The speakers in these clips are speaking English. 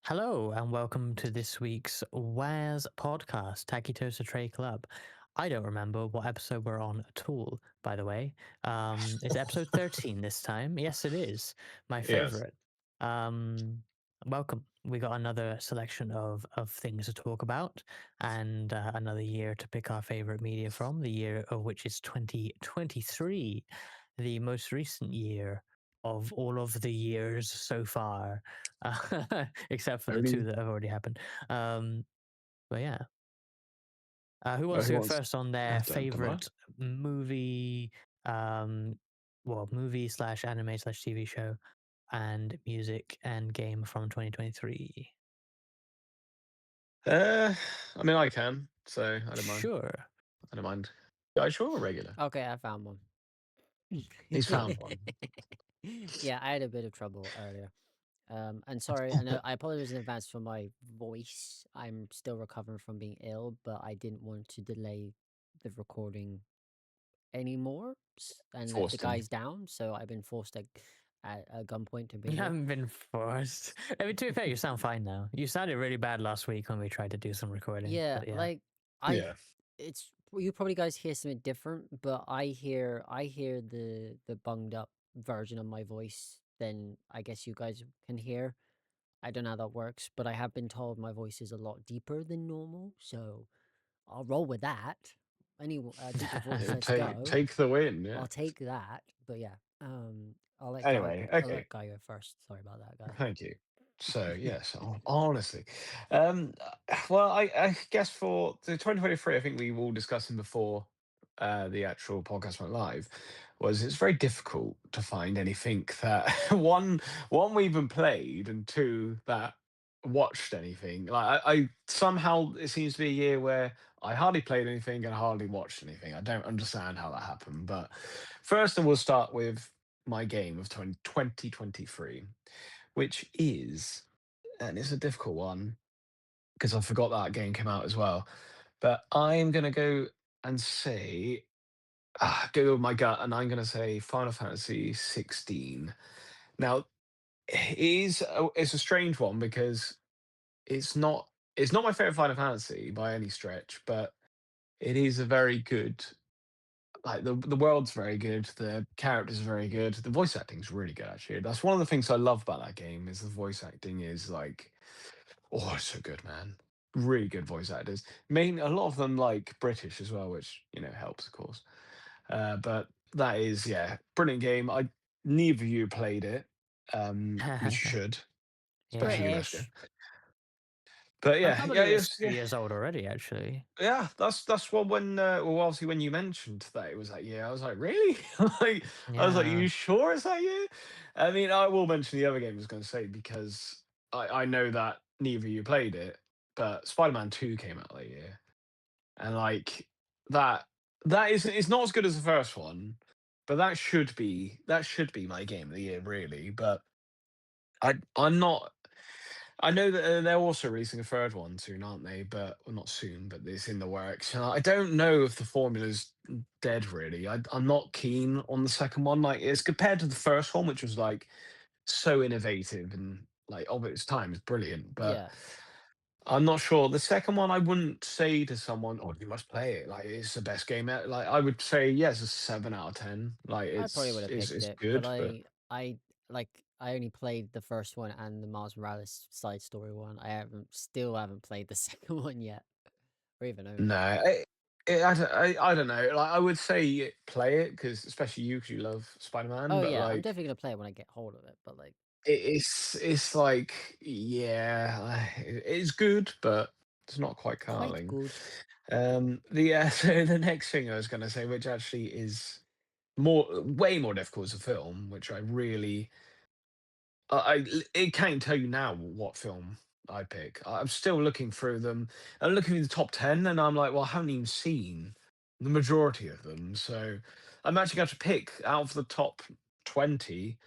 Hello and welcome to this week's WWAS podcast, Tacky Toaster Tray Club. I don't remember what episode we're on at all, by the way. It's episode 13 this time. Yes, it is. My Yes. favorite. Um, Welcome. We got another selection of things to talk about and another year to pick our favorite media from, the year of which is 2023, the most recent year of all of the years so far, except for the two Only that have already happened. But yeah, who wants to who go wants? first on I their don't tomorrow. favorite movie, um, movie slash anime slash TV show, and music and game from 2023? I mean, I can, so I don't mind. Sure. I don't mind. Yeah, sure, or regular. Okay, I found one. He's found one. Yeah, I had a bit of trouble earlier. And sorry, I know I apologize in advance for my voice. I'm still recovering from being ill, but I didn't want to delay the recording anymore and let the Forced him. guys down, so I've been forced at a gunpoint to be You here. haven't been forced. I mean, to be fair, you sound fine now. You sounded really bad last week when we tried to do some recording. Yeah, But yeah. like I Yeah. it's you probably guys hear something different, but I hear the bunged up version of my voice than I guess you guys can hear. I don't know how that works, but I have been told my voice is a lot deeper than normal, so I'll roll with that. Any deeper voice, Yeah, let's take go. take the win. Yeah. I'll take that. But yeah, I'll let Guy. Anyway, I'll okay. let Guy go first. Sorry about that, Guy. Thank you. So yes, honestly, um, well, I guess for the 2023, I think we were all discussing before the actual podcast went live, was it's very difficult to find anything that one we even played and two that watched anything. Like I somehow it seems to be a year where I hardly played anything and hardly watched anything. I don't understand how that happened, but first, I will start with my game of 2023, which is, and it's a difficult one because I forgot that game came out as well. But I'm going to go and say, go with my gut, and I'm going to say Final Fantasy 16. Now, it's a strange one because it's not it's not my favorite Final Fantasy by any stretch, but it is a very good. Like the world's very good, the characters are very good, the voice acting's really good actually. That's one of the things I love about that game is the voice acting is like, oh, it's so good, man. Really good voice actors. A lot of them like British as well, which helps, of course. But that is, yeah, brilliant game. I Neither of you played it, which you should, especially you, Yeah. Reska. British. But I yeah, can't yeah, believe it's it's, 3 years old already, actually. yeah, that's what when well, obviously when you mentioned that it was that year, I was like, really? Like, I was like, you Yeah. sure it's that year? I mean, I will mention the other game I was going to say because I know that neither of you played it, but Spider-Man 2 came out that year, and like that that is it's not as good as the first one, but that should be my game of the year, really. But I'm not. I know that they're also releasing a third one soon, aren't they? But well, not soon, but it's in the works. And I don't know if the formula's dead. Really, I'm not keen on the second one. Like it's compared to the first one, which was like so innovative and like of its time is brilliant. But Yeah, I'm not sure. The second one, I wouldn't say to someone, "Oh, you must play it." Like it's the best game. Like I would say, yes, a 7 out of 10. Like I probably would it's have it's picked it's it, but good, but I only played the first one and the Miles Morales side story one. I still haven't played the second one yet, or even owned no, it. I don't know. Like I would say play it because especially you because you love Spider Man. Oh But yeah, I'm like definitely gonna play it when I get hold of it. But like, it's like yeah, it's good, but it's not quite quite Carling. good. So the next thing I was going to say, which actually is way more difficult as a film, which I really it can't tell you now what film I pick. I'm still looking through them. I'm looking at the top 10, and I'm like, well, I haven't even seen the majority of them. So I'm actually going to pick out of the top 20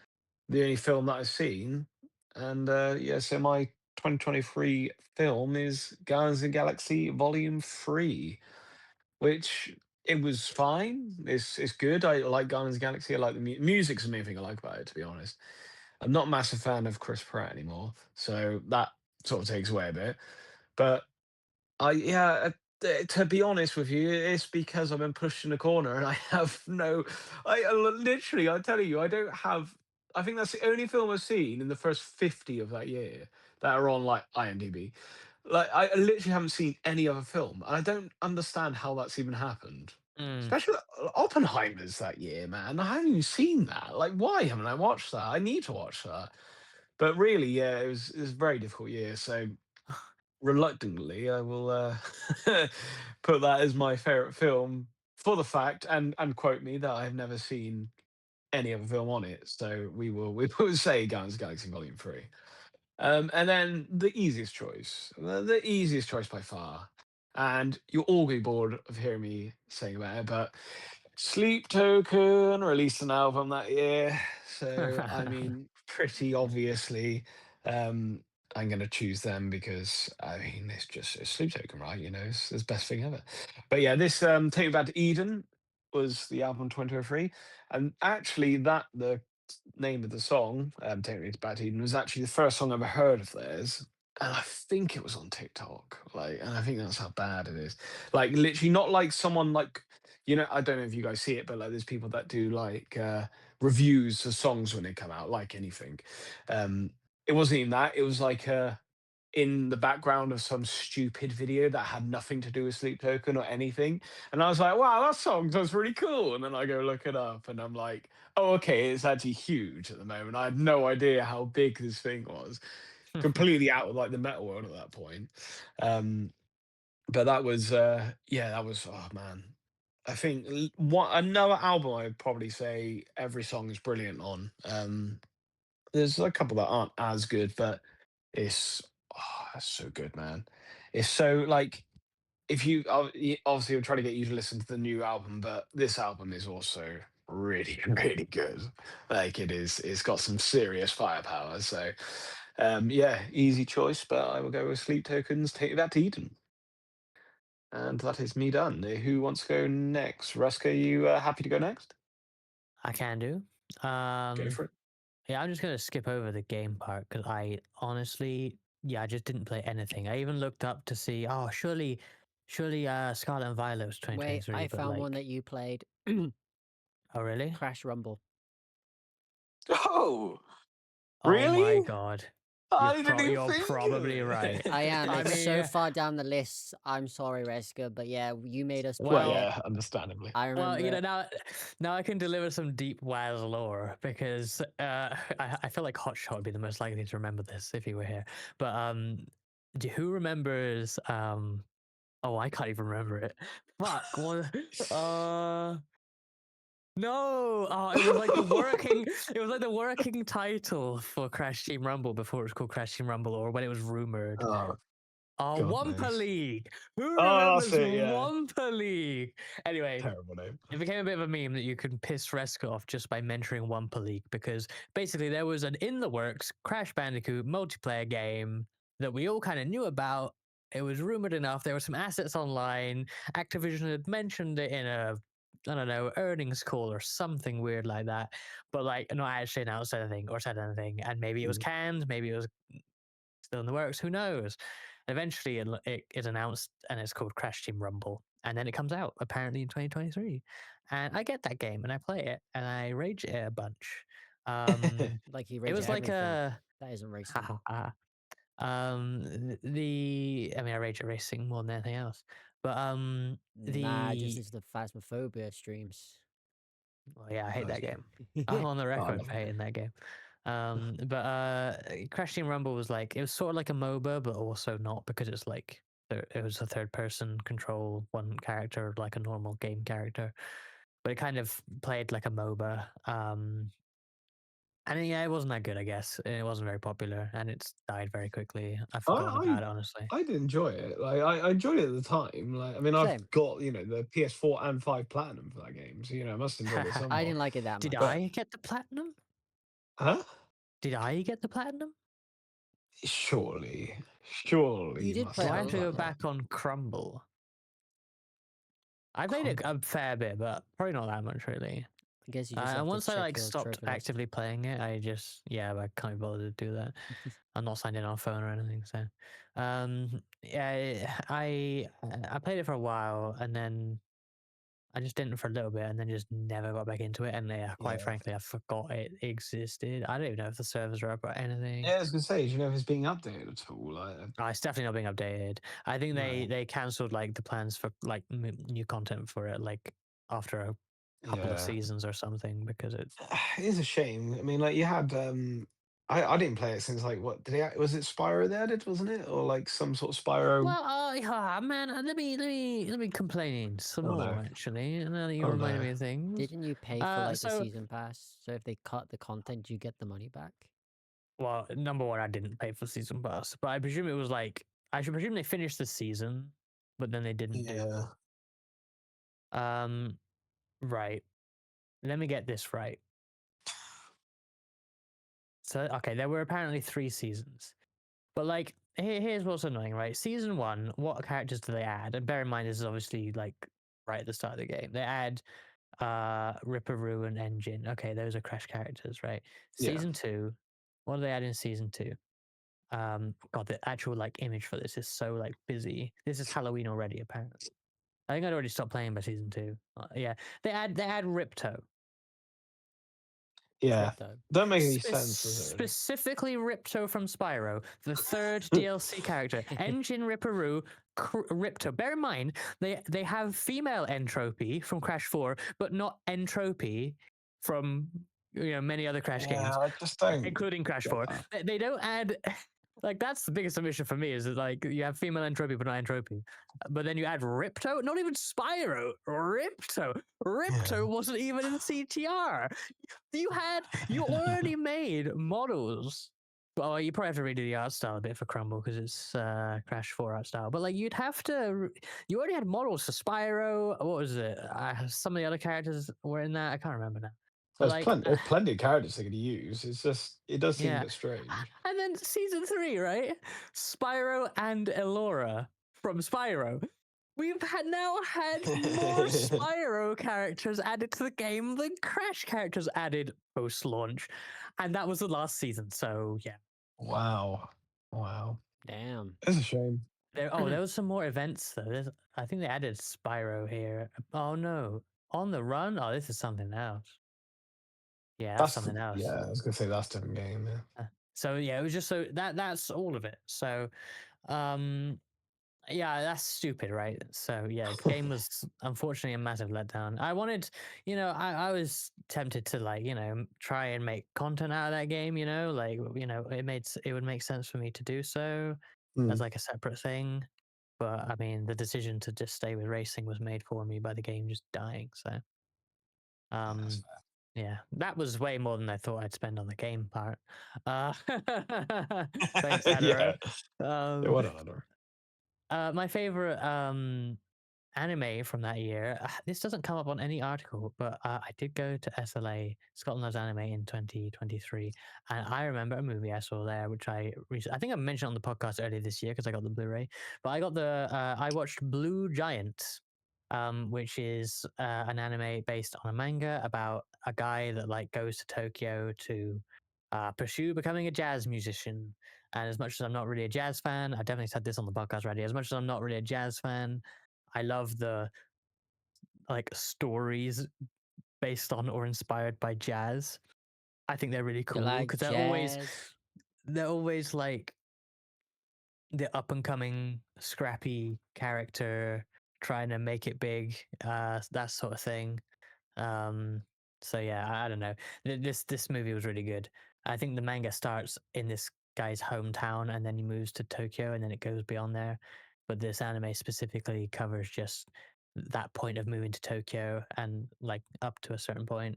the only film that I've seen. And yeah, so my 2023 film is Guardians of the Galaxy Volume 3, which it was fine. It's good. I like Guardians of the Galaxy. I like the music's the main thing I like about it, to be honest. I'm not a massive fan of Chris Pratt anymore, so that sort of takes away a bit. But to be honest with you, it's because I've been pushed in a corner and I have no. Literally, I tell you, I don't have. I think that's the only film I've seen in the first 50 of that year that are on like IMDb. Like I literally haven't seen any other film, and I don't understand how that's even happened. Mm. Especially Oppenheimer's that year, man. I haven't even seen that. Like, why haven't I watched that? I need to watch that. But really, yeah, it was a very difficult year. So reluctantly, I will put that as my favorite film for the fact, and quote me that I have never seen any other film on it. So we will say Guardians of the Galaxy Volume 3. And then the easiest choice, the easiest choice by far, and you'll all be bored of hearing me saying about it, but Sleep Token released an album that year. So, I mean, pretty obviously, um, I'm going to choose them because, I mean, it's Sleep Token, right? It's the best thing ever. But yeah, this Take Me Back to Eden was the album 2003. And actually, the name of the song, Take Me Back to Eden, was actually the first song I ever heard of theirs. And I think it was on TikTok. And I think that's how bad it is. Like, literally, not like someone like, I don't know if you guys see it, but like, there's people that do like reviews of songs when they come out, like anything. Um, it wasn't even that. It was like in the background of some stupid video that had nothing to do with Sleep Token or anything. And I was like, wow, that song sounds really cool. And then I go look it up and I'm like, oh, okay, it's actually huge at the moment. I had no idea how big this thing was. Completely out of like the metal world at that point. But that was oh man. I think another album I'd probably say every song is brilliant on. There's a couple that aren't as good, but it's it's so good, man. It's so like if you obviously I'm trying to get you to listen to the new album, but this album is also really really good. Like it's got some serious firepower. So yeah, easy choice, but I will go with Sleep Tokens. Take That to Eden. And that is me done. Who wants to go next? Reska, you happy to go next? I can do. Go for it. Yeah, I'm just gonna skip over the game part because I honestly, yeah, I just didn't play anything. I even looked up to see, oh, surely, Scarlet and Violet was Wait, 2023, I but found one like, that you played. oh really? Crash Rumble. Oh, Oh my really? god, I didn't even you're think of probably right. it. I am. I It's mean, so far down the list. I'm sorry, Reska, but yeah, you made us Well, play it. well, yeah, understandably. I remember. now I can deliver some deep WAS lore because I feel like Hotshot would be the most likely to remember this if he were here. But who remembers oh, I can't even remember it. Fuck. What? No. Oh, it was like the working. It was like the working title for Crash Team Rumble before it was called Crash Team Rumble, or when it was rumored. Oh, Oh, God Wumpa knows. League. Who Oh, that's remembers it. Yeah, Wumpa League? Anyway, terrible name. it became a bit of a meme that you can piss Reska off just by mentioning Wumpa League because basically there was an in the works Crash Bandicoot multiplayer game that we all kind of knew about. It was rumored enough. There were some assets online. Activision had mentioned it in a, I don't know, earnings call or something weird like that. But like, not actually announced anything or said anything. And maybe it was Mm. canned. Maybe it was still in the works. Who knows? Eventually, it is announced, and it's called Crash Team Rumble, and then it comes out apparently in 2023. And I get that game, and I play it, and I rage it a bunch. Like he It rage was at like everything. a That isn't ha racing. ha ha. I mean, I rage at racing more than anything else, but Nah, just the into the Phasmophobia streams. well, yeah, I hate Nice. that game. I'm on the Oh, I record love for it. hating that game. But Crash Team Rumble was like it was sort of like a MOBA, but also not because it's like it was a third person control one character like a normal game character, but it kind of played like a MOBA. And yeah, it wasn't that good, I guess. It wasn't very popular, and it's died very quickly. I've forgotten I about it, honestly. I did enjoy it. Like I enjoyed it at the time. Like I mean, I've Same. got the PS4 and 5 platinum for that game, so I must have enjoyed it I somewhat. didn't like it that Did much. But I get the platinum? huh? Did I get the platinum? Surely, You you did must play Do it I a have have to lot, go that. though. back on Crumble? I played it Crumble. a fair bit, but probably not that much, really. I guess you just have And to once I check like your stopped trophy list. actively playing it, I can't be bothered to do that. I'm not signed in on phone or anything, so yeah, I played it for a while and then I just didn't for a little bit and then just never got back into it. And quite Yeah. frankly, I forgot it existed. I don't even know if the servers are up or anything. Yeah, I was gonna say, do you know if it's being updated at all? Like, It's definitely not being updated. I think no. they cancelled like the plans for like new content for it like after a couple of Yeah. seasons or something because it. It is a shame. I mean, like you had I didn't play it since like what did was it Spyro they added, wasn't it? Or like some sort of Spyro. Well, yeah, man, let me complain some Oh more no. actually. And now that you Oh reminded no. me of things. Didn't you pay for like the So season pass? So if they cut the content, you get the money back. well, number one, I didn't pay for season pass, but I presume it was like I should presume they finished the season, but then they didn't do. Yeah. Right. Let me get this right. So okay, there were apparently 3 seasons. But like, here's what's annoying, right? Season 1, what characters do they add? And bear in mind, this is obviously like right at the start of the game. They add Ripperoo and Engine. Okay, those are Crash characters, right? Yeah. Season 2, what do they add in season 2? God, the actual like image for this is so like busy. This is Halloween already, apparently. I think I'd already stopped playing by season 2. Yeah, they add Ripto. Yeah. Crypto. Don't make any sense, does it really? Specifically Ripto from Spyro, the third DLC character. Engine Ripperoo, Ripto. Bear in mind, they have female Entropy from Crash 4, but not Entropy from many other Crash games, Yeah, I just don't including Crash get 4. that. They don't add. Like that's the biggest omission for me is that like you have female Entropy but not Entropy, but then you add Ripto, not even Spyro, Ripto. Ripto Yeah. wasn't even in CTR. You already made models. Well, you probably have to redo the art style a bit for Crumble because it's Crash 4 art style. But like you'd have to, you already had models for Spyro. What was it? Some of the other characters were in that. I can't remember now. But like, There's plenty of characters they could use. It's just it does seem a yeah. bit strange. And then season 3, right? Spyro and Elora from Spyro. We've now had more Spyro characters added to the game than Crash characters added post-launch. And that was the last season, so yeah. Wow. Wow. Damn. It's a shame. There was some more events though. I think they added Spyro here. Oh no. On the Run? Oh, this is something else. Yeah, that's something else. Yeah, I was gonna say that's a different game, yeah. So yeah, it was just so that's all of it. So yeah, that's stupid, right? So yeah, the game was unfortunately a massive letdown. I wanted, I was tempted to like, try and make content out of that game, like, it would make sense for me to do so as Mm. like a separate thing. But I mean, the decision to just stay with racing was made for me by the game just dying. So, That's yeah, that was way more than I thought I'd spend on the game part. Thanks, fair. Adaro. Yeah, what another? My favorite anime from that year. This doesn't come up on any article, but I did go to SLA, Scotland Loves Anime, in 2023, and I remember a movie I saw there, which I think I mentioned on the podcast earlier this year because I got the Blu-ray. But I watched Blue Giant, which is an anime based on a manga about a guy that like goes to Tokyo to pursue becoming a jazz musician. And as much as I'm not really a jazz fan, I definitely said this on the podcast already. As much as I'm not really a jazz fan, I love the like stories based on or inspired by jazz. I think they're really You cool like because jazz? they're always like the up and coming scrappy character trying to make it big, that sort of thing. So yeah, I don't know. This movie was really good. I think the manga starts in this guy's hometown and then he moves to Tokyo and then it goes beyond there. But this anime specifically covers just that point of moving to Tokyo and like up to a certain point.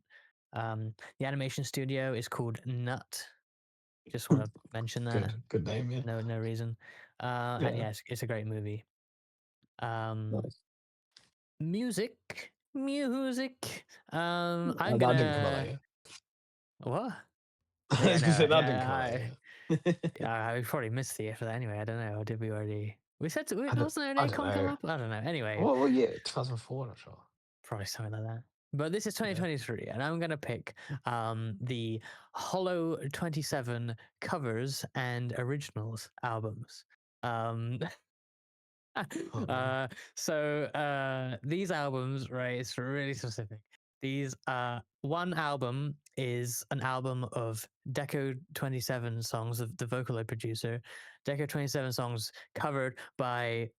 The animation studio is called Nut. Just want to mention that. Good name, yeah. No reason. And Yeah. yeah, it's a great movie. Nice. Music. I'm That didn't come out that gonna year. what? I Yeah, was gonna no, say that didn't come out that year. I probably missed the year for that anyway. I don't know. Or did we already? We said wasn't there an I don't Acon come know. up? I don't know. Anyway, What year? 2004, not sure. probably something like that. But this is 2023, and I'm gonna pick the Hollow 27 covers and originals albums. Um, these albums, right? It's really specific. These one album is an album of Deco 27 songs of the Vocaloid producer, Deco 27 songs covered by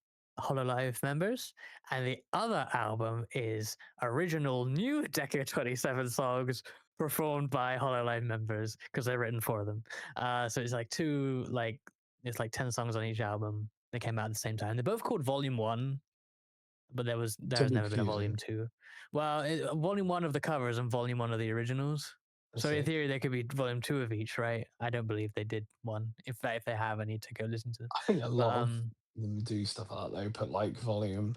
Hololive members, and the other album is original new Deco 27 songs performed by Hololive members because they're written for them. So it's like it's like 10 songs on each album. They came out at the same time. They're both called Volume 1, but there's never been a Volume 2. Well, Volume 1 of the covers and Volume 1 of the originals. So in theory, there could be Volume 2 of each, right? I don't believe they did one. If they have, I need to go listen to them. I think a lot of them do stuff like that, though. Put like volume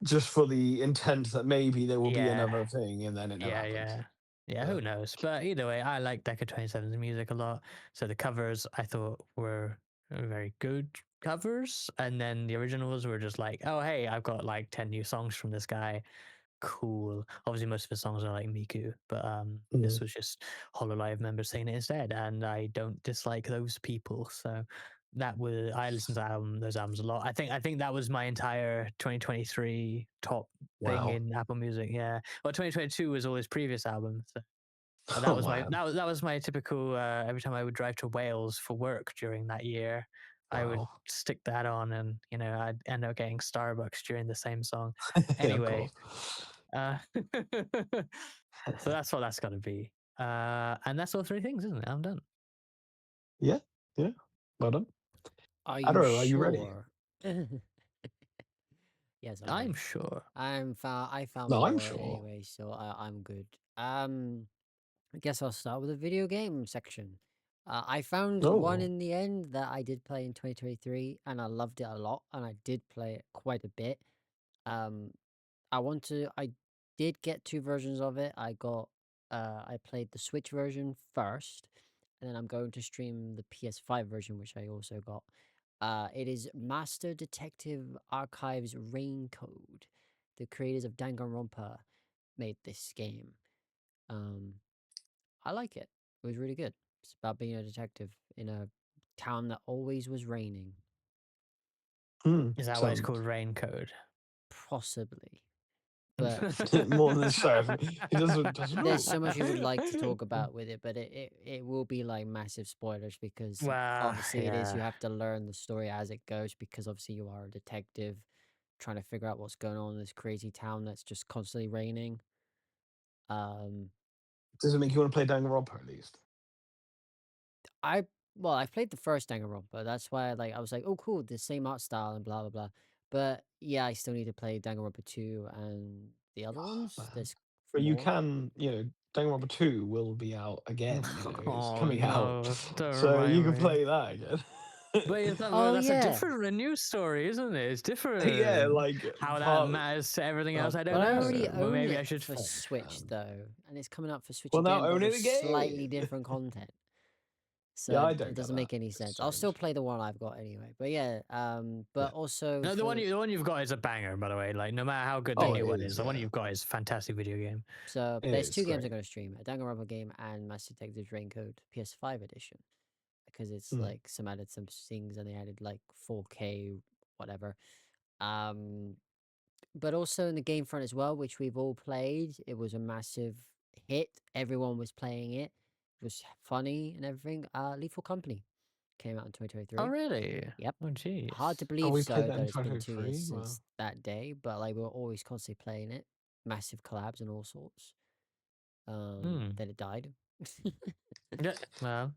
just for the intent that maybe there will be another thing, and then it never happens. Yeah, who knows? But either way, I like Deca 27's music a lot. So the covers I thought were very good covers. And then the originals were just like, oh, hey, I've got like 10 new songs from this guy. Cool. Obviously, most of the songs are like Miku, but this was just Hololive members singing it instead. And I don't dislike those people. So I listened to those albums a lot. I think that was my entire 2023 top thing in Apple Music. Yeah. Well, 2022 was all his previous albums. So that was that was my typical. Every time I would drive to Wales for work during that year, I would stick that on, and I'd end up getting Starbucks during the same song. Anyway, so that's what that's got to be. And that's all three things, isn't it? I'm done. Yeah. Well done. Are Adoro, you ready? sure? Yes, I'm ready. sure. I found No, more I'm sure. anyway, so I'm good. I guess I'll start with the video game section. I found one in the end that I did play in 2023, and I loved it a lot, and I did play it quite a bit. I did get two versions of it. I played the Switch version first, and then I'm going to stream the PS5 version, which I also got. It is Master Detective Archives Rain Code. The creators of Danganronpa made this game. I like it. It was really good. It's about being a detective in a town that always was raining. Is that why it's called Rain Code? Possibly. But more than so. He doesn't there's so much we would like to talk about with it, but it will be like massive spoilers because obviously it is. You have to learn the story as it goes because obviously you are a detective trying to figure out what's going on in this crazy town that's just constantly raining. Does it make you want to play Danganronpa at least? I've played the first Danganronpa. That's why I was like, oh cool, the same art style and blah blah blah. But yeah, I still need to play Danganronpa 2 and the other ones. There's But you more. can, Danganronpa 2 will be out again. It's coming out, don't so you can me. play that again. But that's a news story, isn't it? It's different. Yeah, like how that matters to everything else. I don't know. I already own maybe it I should for Switch though, and it's coming out for Switch Well, again, now but own it with slightly again. different content. So Yeah, I it don't get doesn't that. make any It's sense. I'll still strange. play the one I've got anyway. But yeah, but also No, the one you've got is a banger, by the way. Like no matter how good the new one is, the one you've got is a fantastic video game. So there's two games I'm going to stream: a Danganronpa game and Master Detective's Raincoat PS5 edition, because it's like some things and they added like 4K whatever. But also in the game front as well, which we've all played, it was a massive hit. Everyone was playing it. It was funny and everything. Lethal Company came out in 2023. Oh, really? Yep. Oh, jeez. Hard to believe that it's been 2 years since that day, but like we're always constantly playing it. Massive collabs and all sorts. Then it died. Yeah, well,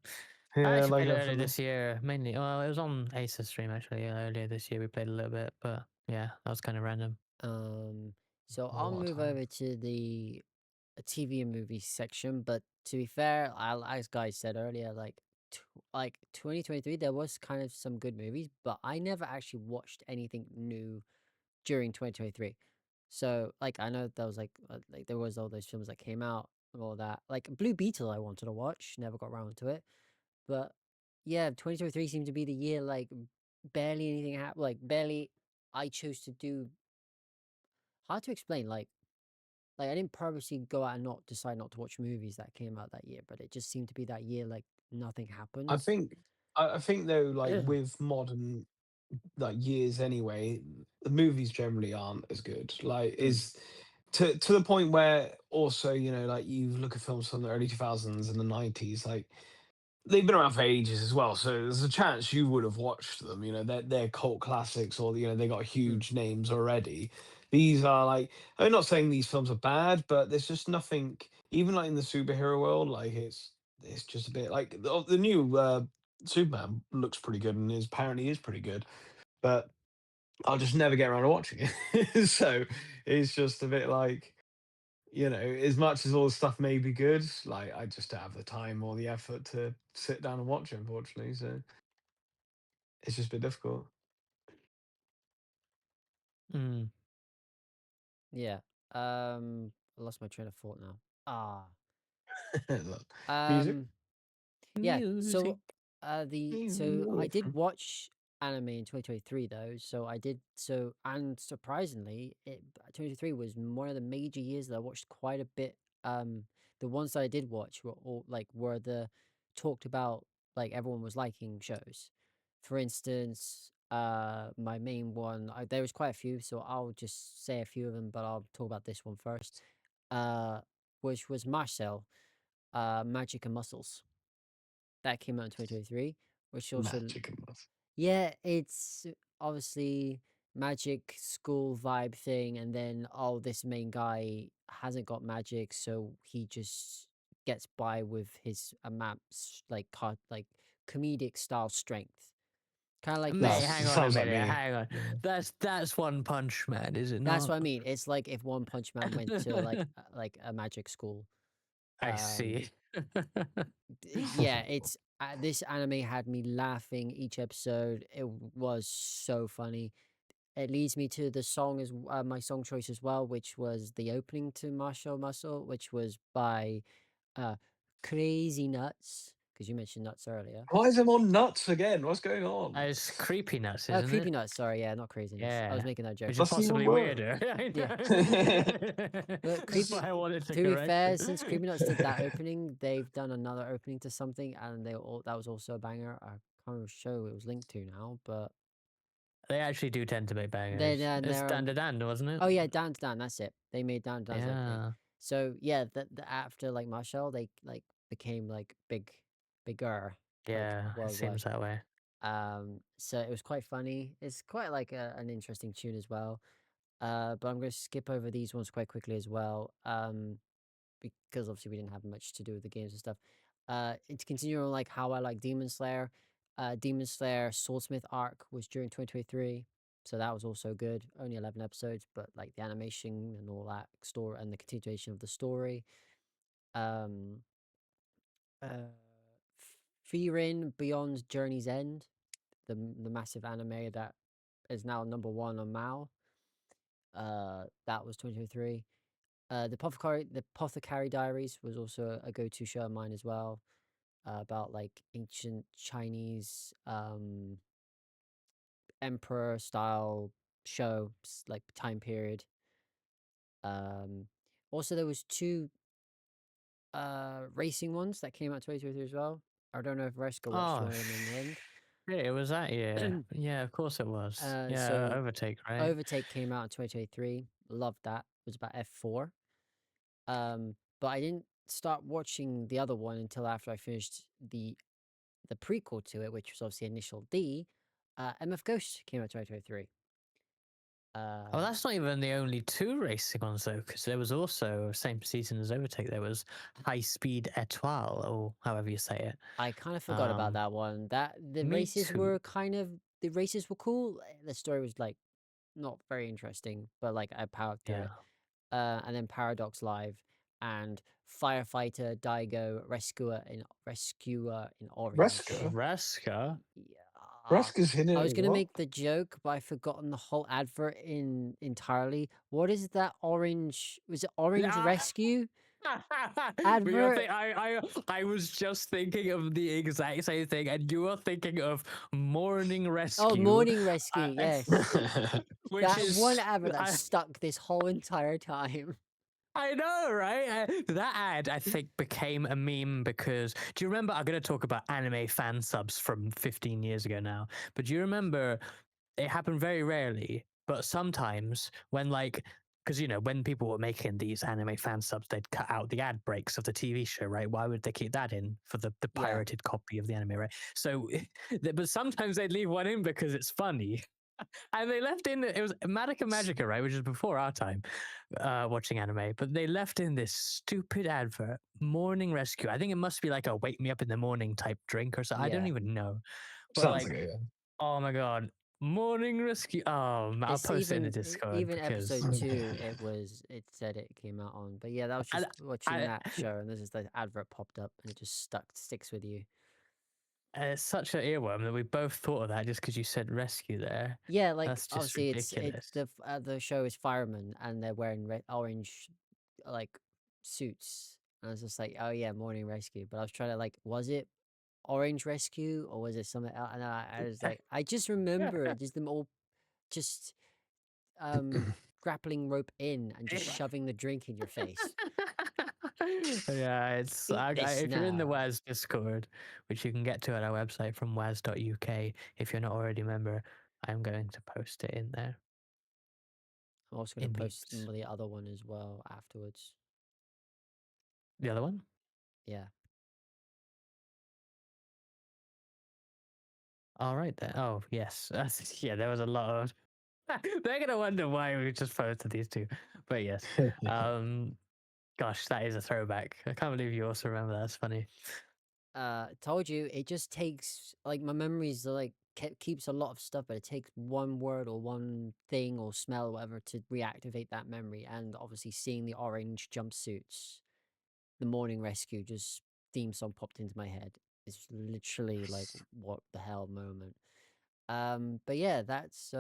Yeah, I actually played it earlier this year, mainly. Well, it was on Ace's stream actually. Earlier this year, we played a little bit, but yeah, that was kind of random. So I'll move over to the TV and movie section. But to be fair, as guys said earlier, like 2023, there was kind of some good movies, but I never actually watched anything new during 2023. So like I know there was like there was all those films that came out and all that. Like Blue Beetle, I wanted to watch, never got around to it. But yeah, 2023 seemed to be the year like barely anything happened. Like barely, I chose to do. Hard to explain. Like like I didn't purposely go out and not decide not to watch movies that came out that year, but it just seemed to be that year like nothing happened. I think I think though, like with modern like years anyway, the movies generally aren't as good. Like is to the point where also, you know, like you look at films from the early 2000s and the 90s, like they've been around for ages as well. So there's a chance you would have watched them. You know, they're cult classics, or you know, they got Mm. huge names already. These are like, I'm not saying these films are bad, but there's just nothing. Even like in the superhero world, like it's just a bit like the new Superman looks pretty good and is apparently is pretty good, but I'll just never get around to watching it. So it's just a bit like, you know, as much as all the stuff may be good, like I just don't have the time or the effort to sit down and watch it, unfortunately. So it's just a bit difficult. Mm. Yeah. I lost my train of thought now. Ah. Look, music, Um. Yeah. Music. So, so I did watch anime in 2023 though. So I did and surprisingly, 2023 was one of the major years that I watched quite a bit. The ones that I did watch were all like were the talked about like everyone was liking shows. For instance, my main one, there was quite a few, so I'll just say a few of them, but I'll talk about this one first. Which was Marcel, Magic and Muscles. That came out in 2023, which also, magic and stuff. yeah, it's obviously magic school vibe thing, and then this main guy hasn't got magic, so he just gets by with his maps like comedic style strength, kind of like Mate, this. hang on a Sounds like minute. me. Hang on. Yeah. That's One Punch Man, is it That's not? what I mean. It's like if One Punch Man went to like a magic school. I Um, see. yeah, it's this anime had me laughing each episode. It was so funny. It leads me to the song as my song choice as well, which was the opening to Martial Muscle, which was by uh Crazy Nuts, because you mentioned Nuts earlier. Why is him on nuts again? What's going on? It's Creepy Nuts, isn't Creepy it? Nuts, sorry, yeah, not Crazy Nuts. I was Yeah. making that joke. Which is That's even possibly worse. weirder. I Yeah. know. But That's why I wanted to to be correct fair, it. since Creepy Nuts did that opening, they've done another opening to something, and that was also a banger. I can't remember which show it was linked to now, but They actually do tend to make bangers. It's they're Dan to Dan, wasn't it? oh yeah, Down to Down, that's it. They made Down to Down's opening. Yeah. So yeah, after like Marshall, they like became like bigger, like Yeah. It worldwide. seems that way. So it was quite funny. It's quite like an interesting tune as well. But I'm going to skip over these ones quite quickly as well. Because obviously we didn't have much to do with the games and stuff. To continue on like how I like Demon Slayer. Demon Slayer Swordsmith arc was during 2023. So that was also good. Only 11 episodes, but like the animation and all that story and the continuation of the story. Um Frieren Beyond Journey's End, the massive anime that is now #1 on Mao. That was 2023. The Apothecary Diaries was also a go-to show of mine as well. About like ancient Chinese emperor style show, like time period. Also there was two racing ones that came out 2023 as well. I don't know if Reska watched Oh, one of them in the end. shit. It was that year. Yeah, of course it was. Yeah, So Overtake, right? Overtake came out in 2023. Loved that. It was about F4. But I didn't start watching the other one until after I finished the prequel to it, which was obviously Initial D. MF Ghost came out 2023. Oh, that's not even the only two racing ones though, because there was also same season as Overtake. There was High Speed Etoile, or however you say it. I kind of forgot about that one. The Me races too. were the races were cool. The story was like not very interesting, but like I powered through Yeah. it. And then Paradox Live and Firefighter Daigo Rescuer in Orange. Reska? Reska. Yeah. Reska's in I was it. gonna What? make the joke, but I forgotten the whole advert entirely. What is that orange? Was it Orange Ah! Rescue But advert? I was just thinking of the exact same thing, and you were thinking of Morning Rescue. Oh, Morning Rescue. Yes, which that is one advert that stuck this whole entire time. I know, right? That ad, I think, became a meme because do you remember? I'm going to talk about anime fan subs from 15 years ago now, but do you remember it happened very rarely, but sometimes when like because when people were making these anime fan subs, they'd cut out the ad breaks of the TV show, right? Why would they keep that in for the Yeah. pirated copy of the anime, right? So, but sometimes they'd leave one in because it's funny. And they left in it was Madoka Magica, right, which is before our time watching anime. But they left in this stupid advert, Morning Rescue. I think it must be like a wake me up in the morning type drink or something. I don't Yeah. even know. But Sounds like like, it. oh my god, Morning Rescue. Oh, I'll It's post it in the Discord even because episode 2 it said it came out on. But yeah, that was I, just watching I, that show and this is the advert popped up and it just sticks with you. it's such an earworm that we both thought of that just because you said rescue there. Yeah, like That's just obviously it's ridiculous. the show is firemen and they're wearing orange like suits. And I was just like, oh yeah, morning rescue. But I was trying to like, was it orange rescue or was it something else? And I was like, I just remember just them all just grappling rope in and just shoving the drink in your face. Yeah, it's Eat this if you're in the now. WAS Discord, which you can get to at our website from was.uk, if you're not already a member, I'm going to post it in there I'm also gonna in post memes. the other one as well afterwards. The other one? Yeah. All right then. Oh yes, yeah. There was a lot of. They're gonna wonder why we just posted these two, but yes. Gosh, that is a throwback. I can't believe you also remember that. That's funny. Told you it just takes like my memories are like keeps a lot of stuff, but it takes one word or one thing or smell or whatever to reactivate that memory. And obviously, seeing the orange jumpsuits, the morning rescue, just theme song popped into my head. It's literally like what the hell moment. But yeah, that's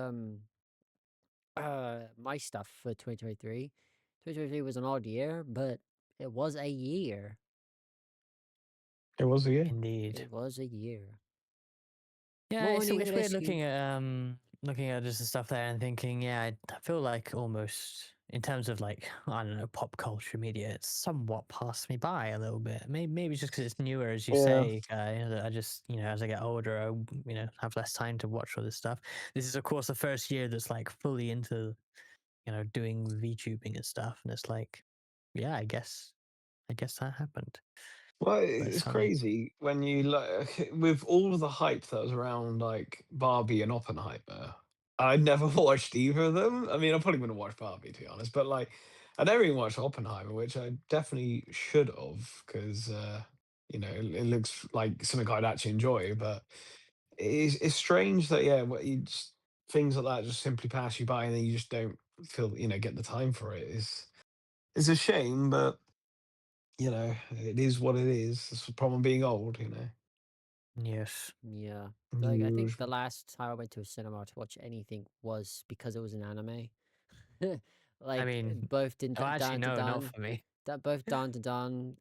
my stuff for 2023. 2023 was an odd year, but it was a year. It was a year. Indeed. It was a year. Yeah, Morning it's weird rescue. looking at just the stuff there and thinking, yeah, I feel like almost in terms of like I don't know pop culture media, it's somewhat passed me by a little bit. Maybe it's just because it's newer, as you Yeah. say, Guy. That I just as I get older, I have less time to watch all this stuff. This is of course the first year that's like fully into doing VTubing and stuff, and it's like, yeah, I guess that happened. Well, But it's it's funny. crazy when you like with all of the hype that was around like Barbie and Oppenheimer. I never watched either of them. I mean, I probably wouldn't watch Barbie to be honest, but like I never even watched Oppenheimer, which I definitely should have because it looks like something I'd actually enjoy. But it's strange that things like that just simply pass you by and then you just don't feel get the time for it. It's a shame, but it is what it is. It's the problem being old. Yes. Yeah. Like I think the Usual. last time I went to a cinema to watch anything was because it was an anime. I Like mean, both did oh, actually, Dan to no, not Dan, for me. that both Dan to Dan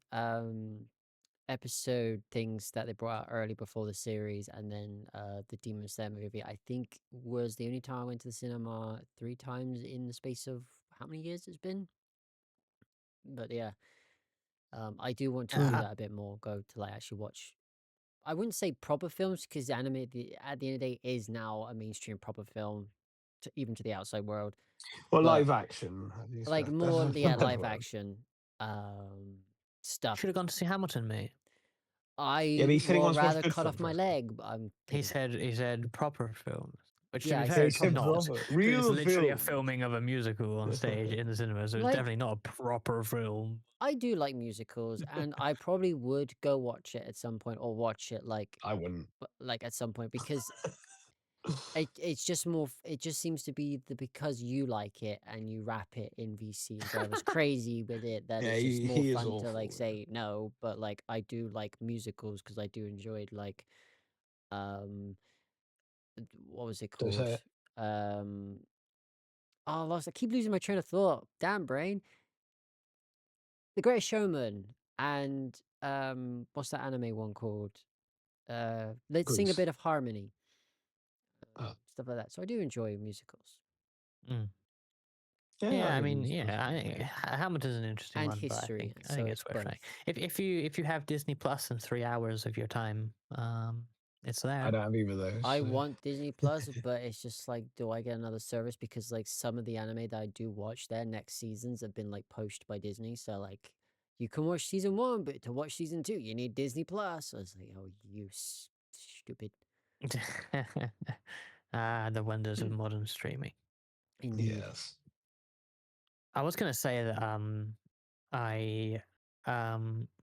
episode things that they brought out early before the series, and then the Demon Slayer movie. I think was the only time I went to the cinema 3 times in the space of how many years it's been. But yeah, I do want to do Yeah, that a bit more. Go to like actually watch. I wouldn't say proper films because anime at the end of the day is now a mainstream proper film, even to the outside world. Well, But live action. At least like that's more, a yeah, better live word. action stuff. should have gone to see Hamilton, mate. Yeah, I but he said he will wants to watch rather good cut off films, my Reskers. leg, but I'm He taking. said proper films, which to Yeah, be I fair, Yeah, he said it's said proper. not. proper, It's real literally a films. filming of a musical on stage in the cinema, so it's Like definitely not a proper film. I do like musicals, and I probably would go watch it at some point, or watch it I wouldn't. like at some point because it's just more. It just seems to be because you like it and you wrap it in VC and drive us crazy with it that Yeah, it's just more he is fun to like awful. say no. But like I do like musicals because I do enjoy like um what was it Don't called? say it. Um oh, I lost. I keep losing my train of thought. Damn brain. The Greatest Showman and what's that anime one called? Let's sing a Grease. bit of harmony, Oh, stuff like that. So I do enjoy musicals. Mm. Yeah, I think mean, it's yeah, definitely. Hamilton's an interesting and one, but history. I think So it's it's worth trying. both. If you have Disney Plus and 3 hours of your time, it's I there. don't have either of those. I So. want Disney Plus, but it's just like, do I get another service? Because like some of the anime that I do watch, their next seasons have been like pushed by Disney. So like, you can watch season 1, but to watch season 2, you need Disney Plus. I was like, oh, you stupid. The wonders of modern streaming. Indeed. Yes. I was gonna say that I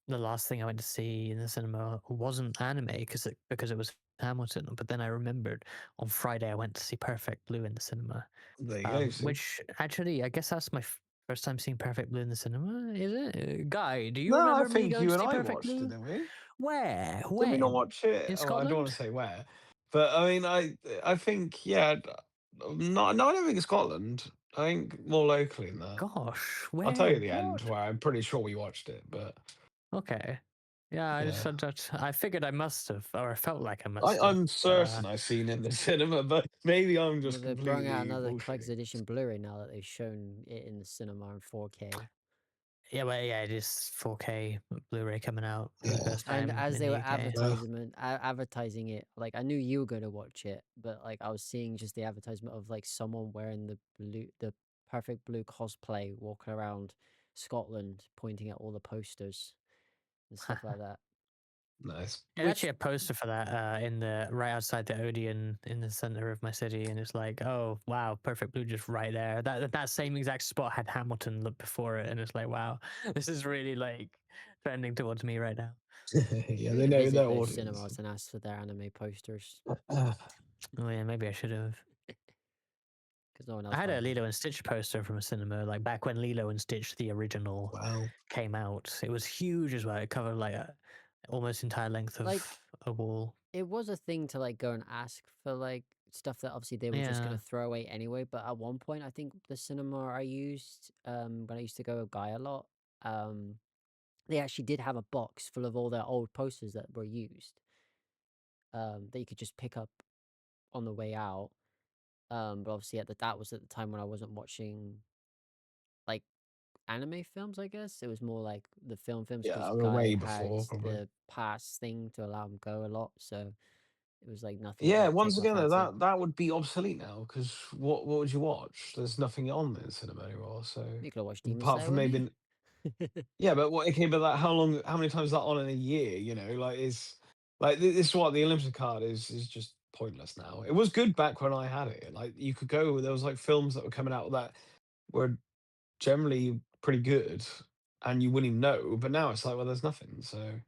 the last thing I went to see in the cinema wasn't anime because it was Hamilton, but then I remembered on Friday I went to see Perfect Blue in the cinema. There you go. See? Which actually I guess that's my first time seeing Perfect Blue in the cinema, is it? Guy, do you No, I remember me think going you to and see I Perfect watched it, Blue? didn't we? Where? Did we not When? watch it? In Oh, I don't want Scotland? to say where, but I mean, I think yeah. Not, no, I don't think it's Scotland. I think more locally than that. Gosh, I'll tell where? you the end What? where I'm pretty sure we watched it, but Okay. Yeah, I just yeah, said that. I figured I must have, or I felt like I must have. I'm But certain I've seen it in the cinema, but maybe I'm Well, just they brought out completely another bullshitting. collector's edition Blu-ray now that they've shown it in the cinema in 4K. yeah, well, yeah, it is 4K Blu-ray coming out for the Yeah. first And time as in they the were UK. Well, advertising it, like I knew you were going to watch it, but like I was seeing just the advertisement of like someone wearing the perfect blue cosplay, walking around Scotland, pointing at all the posters and stuff like that. nice. There's Which actually a poster for that in the right outside the Odeon in the center of my city, and it's like, oh wow, Perfect Blue just right there. That same exact spot had Hamilton look before it, and it's like, wow, this is really like trending towards me right now. Yeah, we they need to know visit their those audience. cinemas and ask for their anime posters Oh yeah, maybe I should have. because no one I else had a buys them. Lilo and Stitch poster from a cinema, like back when Lilo and Stitch the original Wow. came out. It was huge as well. It covered like almost entire length of Like a wall. it was a thing to like go and ask for like stuff that obviously they were just Yeah. gonna throw away anyway. But at one point, I think the cinema I used, when I used to go with Guy a lot, um, they actually did have a box full of all their old posters that were used, that you could just pick up on the way out. But obviously that was at the time when I wasn't watching like anime films, I guess. It was more like the films Yeah, because way Guy before has probably. the pass thing to allow him go a lot, so it was like nothing Yeah, would take once my again, though, fancy. that would be obsolete now because what would you watch? There's nothing on the cinema anymore. So You could have watched Demon apart Slayer from with me. maybe yeah, but what okay, but like how many times is that on in a year? You know, like is like this is what the Olympic card is just pointless now. It was good back when I had it. Like you could go, there was like films that were coming out that were generally pretty good, and you wouldn't even know. But now it's like, well, there's nothing. So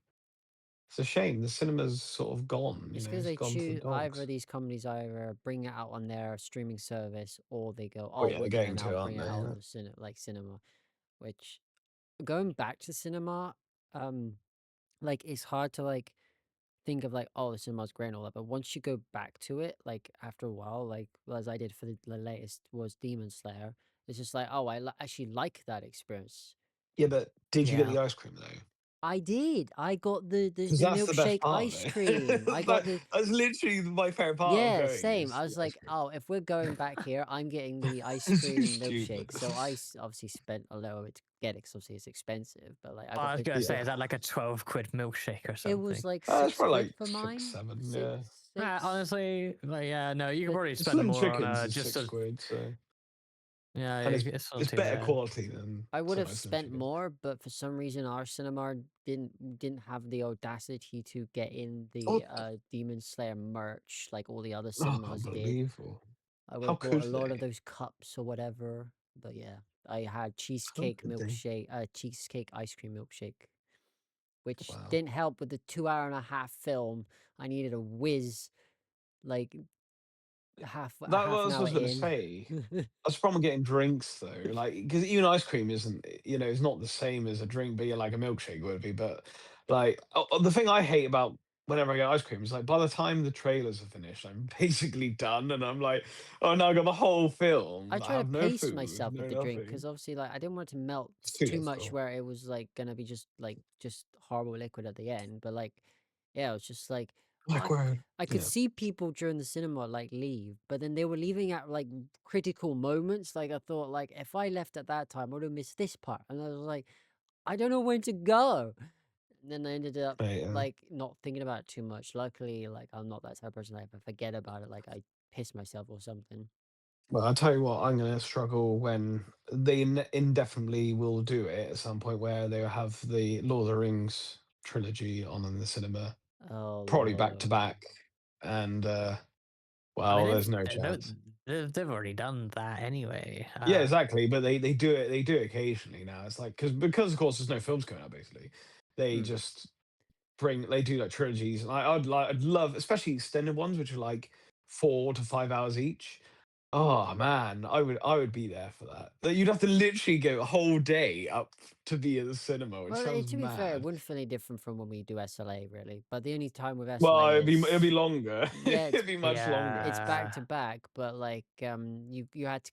it's a shame. The cinema's sort of gone. You It's know, because it's they gone for the choose either dogs. these companies either bring it out on their streaming service or they go, Oh oh, yeah, we're they're gonna going now to, bring aren't it they? out on Yeah. the cinema. Which going back to cinema, like it's hard to like think of like, oh, the cinema's great and all that, but once you go back to it, like after a while, like well, as I did for the latest was Demon Slayer, it's just like, oh, actually like that experience. Yeah, but did you get Yeah. the ice cream though? I did. I got Because the that's the best milkshake part of ice it. cream. I got the That's literally my favorite part of Yeah, going same. is I the was ice like, cream. oh, if we're going back here, I'm getting the ice It's so cream stupid. milkshake. So obviously spent a little bit to get it because obviously it's expensive. But like, I I got was the. gonna say, Yeah. is that like a 12 quid milkshake or It was something? like It's six probably quid like for 6, mine. 7, Six, yeah. six. Honestly, like, yeah, no, you could But probably The spend slim more on chickens is just 6 a quid, so yeah, and it's not it's too better bad. quality than I would some have of slim spent chickens. more, but for some reason our cinema didn't have the audacity to get in Oh, the Demon Slayer merch like all the other oh, cinemas did. unbelievable. I would How have bought could a lot of they? those cups or whatever. But yeah, I had How could they? cheesecake ice cream milkshake, which Wow. didn't help with the 2 hour and a half film. I needed a whiz, like a That half an was what I hour was gonna in. say. That's the problem getting drinks though, like because even ice cream isn't, it's not the same as a drink, but yeah, like a milkshake would be. But like the thing I hate about whenever I get ice cream is like by the time the trailers are finished, I'm basically done, and I'm like, oh, now I got the whole I film. I try to have no pace food, myself with no the drink because nothing. obviously, like, I didn't want it to melt It's too too much difficult. where it was like gonna be just horrible liquid at the end. But like, yeah, it was just like Backward. I could Yeah. see people during the cinema like leave, but then they were leaving at like critical moments. Like I thought, like if I left at that time, I would have missed this part, and I was like, I don't know when to go. And then I ended up Mate, like not thinking about it too much. Luckily, like I'm not that type of person. Like, if I forget about it, like I piss myself or something. well, I'll tell you what, I'm going to struggle when they indefinitely will do it at some point where they have the Lord of the Rings trilogy on in the cinema, Oh probably back to Lord. back. And, I mean, well, there's no chance. they've already done that anyway. Yeah, exactly. But they do it. They do it occasionally now. It's like because of course there's no films coming out. Basically, they Hmm. just they do like trilogies. And I'd love, especially extended ones, which are like 4 to 5 hours each. Oh man, I would be there for that. Like, you'd have to literally go a whole day up to be at the cinema, which Well, sounds to be fair, it mad. wouldn't feel any different from when we do SLA, really. But the only time with Well, SLA it'd be is, longer. yeah, It'd be much longer. it's back yeah. to back, but like you had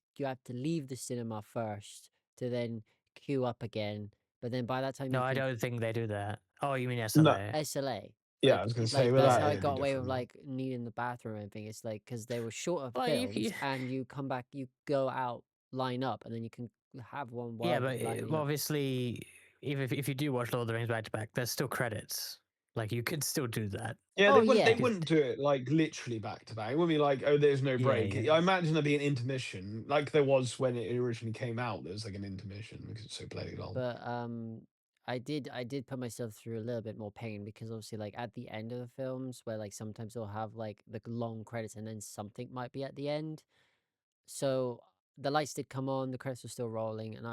to leave the cinema first to then queue up again. But then by that time No, you I can don't think they do that. Oh, you mean No, SLA? SLA. yeah, I was gonna say Like with that's that how I it'd be got away with different. like needing the bathroom and everything. It's like because they were shorter Well, films, and you come back, you go out, line up, and then you can have one yeah, while but lining up. obviously, if you do watch Lord of the Rings back to back, there's still credits. Like you could still do that. Yeah, Oh they yeah, wouldn't do it like literally back to back. It wouldn't be like, oh, there's no Yeah, break. yeah. I imagine there'd be an intermission, like there was when it originally came out. There was like an intermission because it's so bloody long. but I did put myself through a little bit more pain because obviously like at the end of the films where like sometimes they'll have like the long credits and then something might be at the end. So the lights did come on, the credits were still rolling, and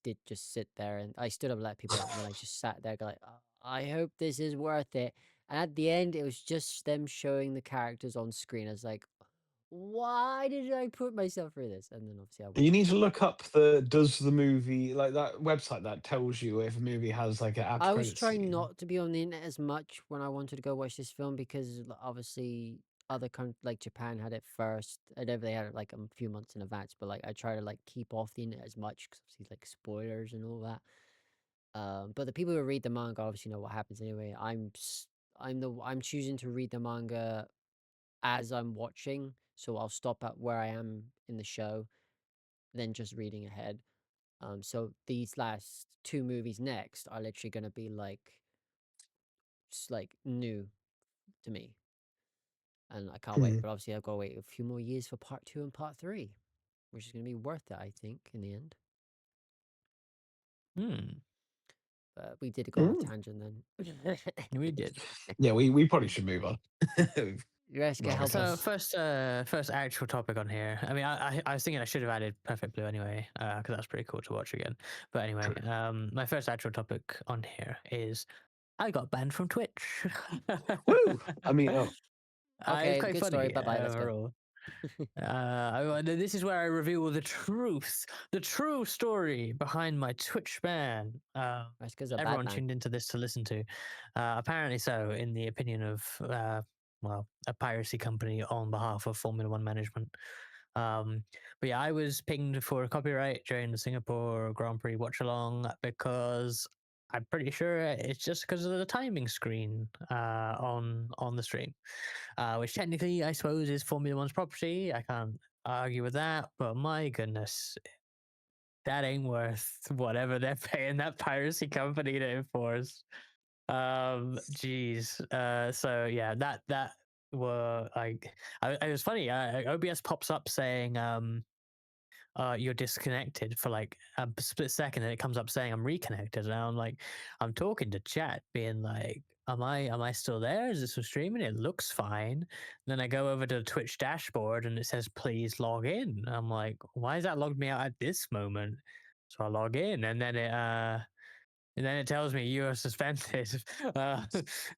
did just sit there and I stood up and let people out, and then I just sat there like, "Oh, I hope this is worth it." And at the end, it was just them showing the characters on screen. I was like, why did I put myself through this? And then obviously I You watched need it. to look up the does the movie like that website that tells you if a movie has like an after I was credit trying scene. not to be on the internet as much when I wanted to go watch this film because obviously other countries like Japan had it first. I know they had it like a few months in advance, but like I try to like keep off the internet as much because obviously like spoilers and all that. But the people who read the manga obviously know what happens anyway. I'm choosing to read the manga as I'm watching, so I'll stop at where I am in the show, then just reading ahead. So these last two movies next are literally going to be like like new to me, and I can't wait. Hmm. But obviously, I've got to wait a few more years for part 2 and part 3, which is going to be worth it, I think, in the end. Hmm. But we did go off Mm. tangent then. We did. Yeah, we probably should move on. Reska, Well, help So us. first actual topic on here. I mean, I was thinking I should have added Perfect Blue anyway, because that's pretty cool to watch again. But anyway, true. my first actual topic on here is I got banned from Twitch. Woo! I mean, oh, It's Okay, quite good story. funny Bye bye. Let's go. overall. This is where I reveal the true story behind my Twitch ban. Reska's a bad Everyone man. tuned into this to listen to. Apparently so, in the opinion of a piracy company on behalf of Formula One management. But yeah, I was pinged for copyright during the Singapore Grand Prix watch along because I'm pretty sure it's just because of the timing screen on the stream, which technically I suppose is Formula One's property. I can't argue with that, but my goodness, that ain't worth whatever they're paying that piracy company to enforce. Geez. So yeah, that were like, it was funny. OBS pops up saying you're disconnected for like a split second, and it comes up saying I'm reconnected, and I'm like, I'm talking to chat, being like, am I still there? Is this still streaming? It looks fine. Then I go over to the Twitch dashboard, and it says please log in. I'm like, why has that logged me out at this moment? So I log in, and then it tells me you are suspended. It's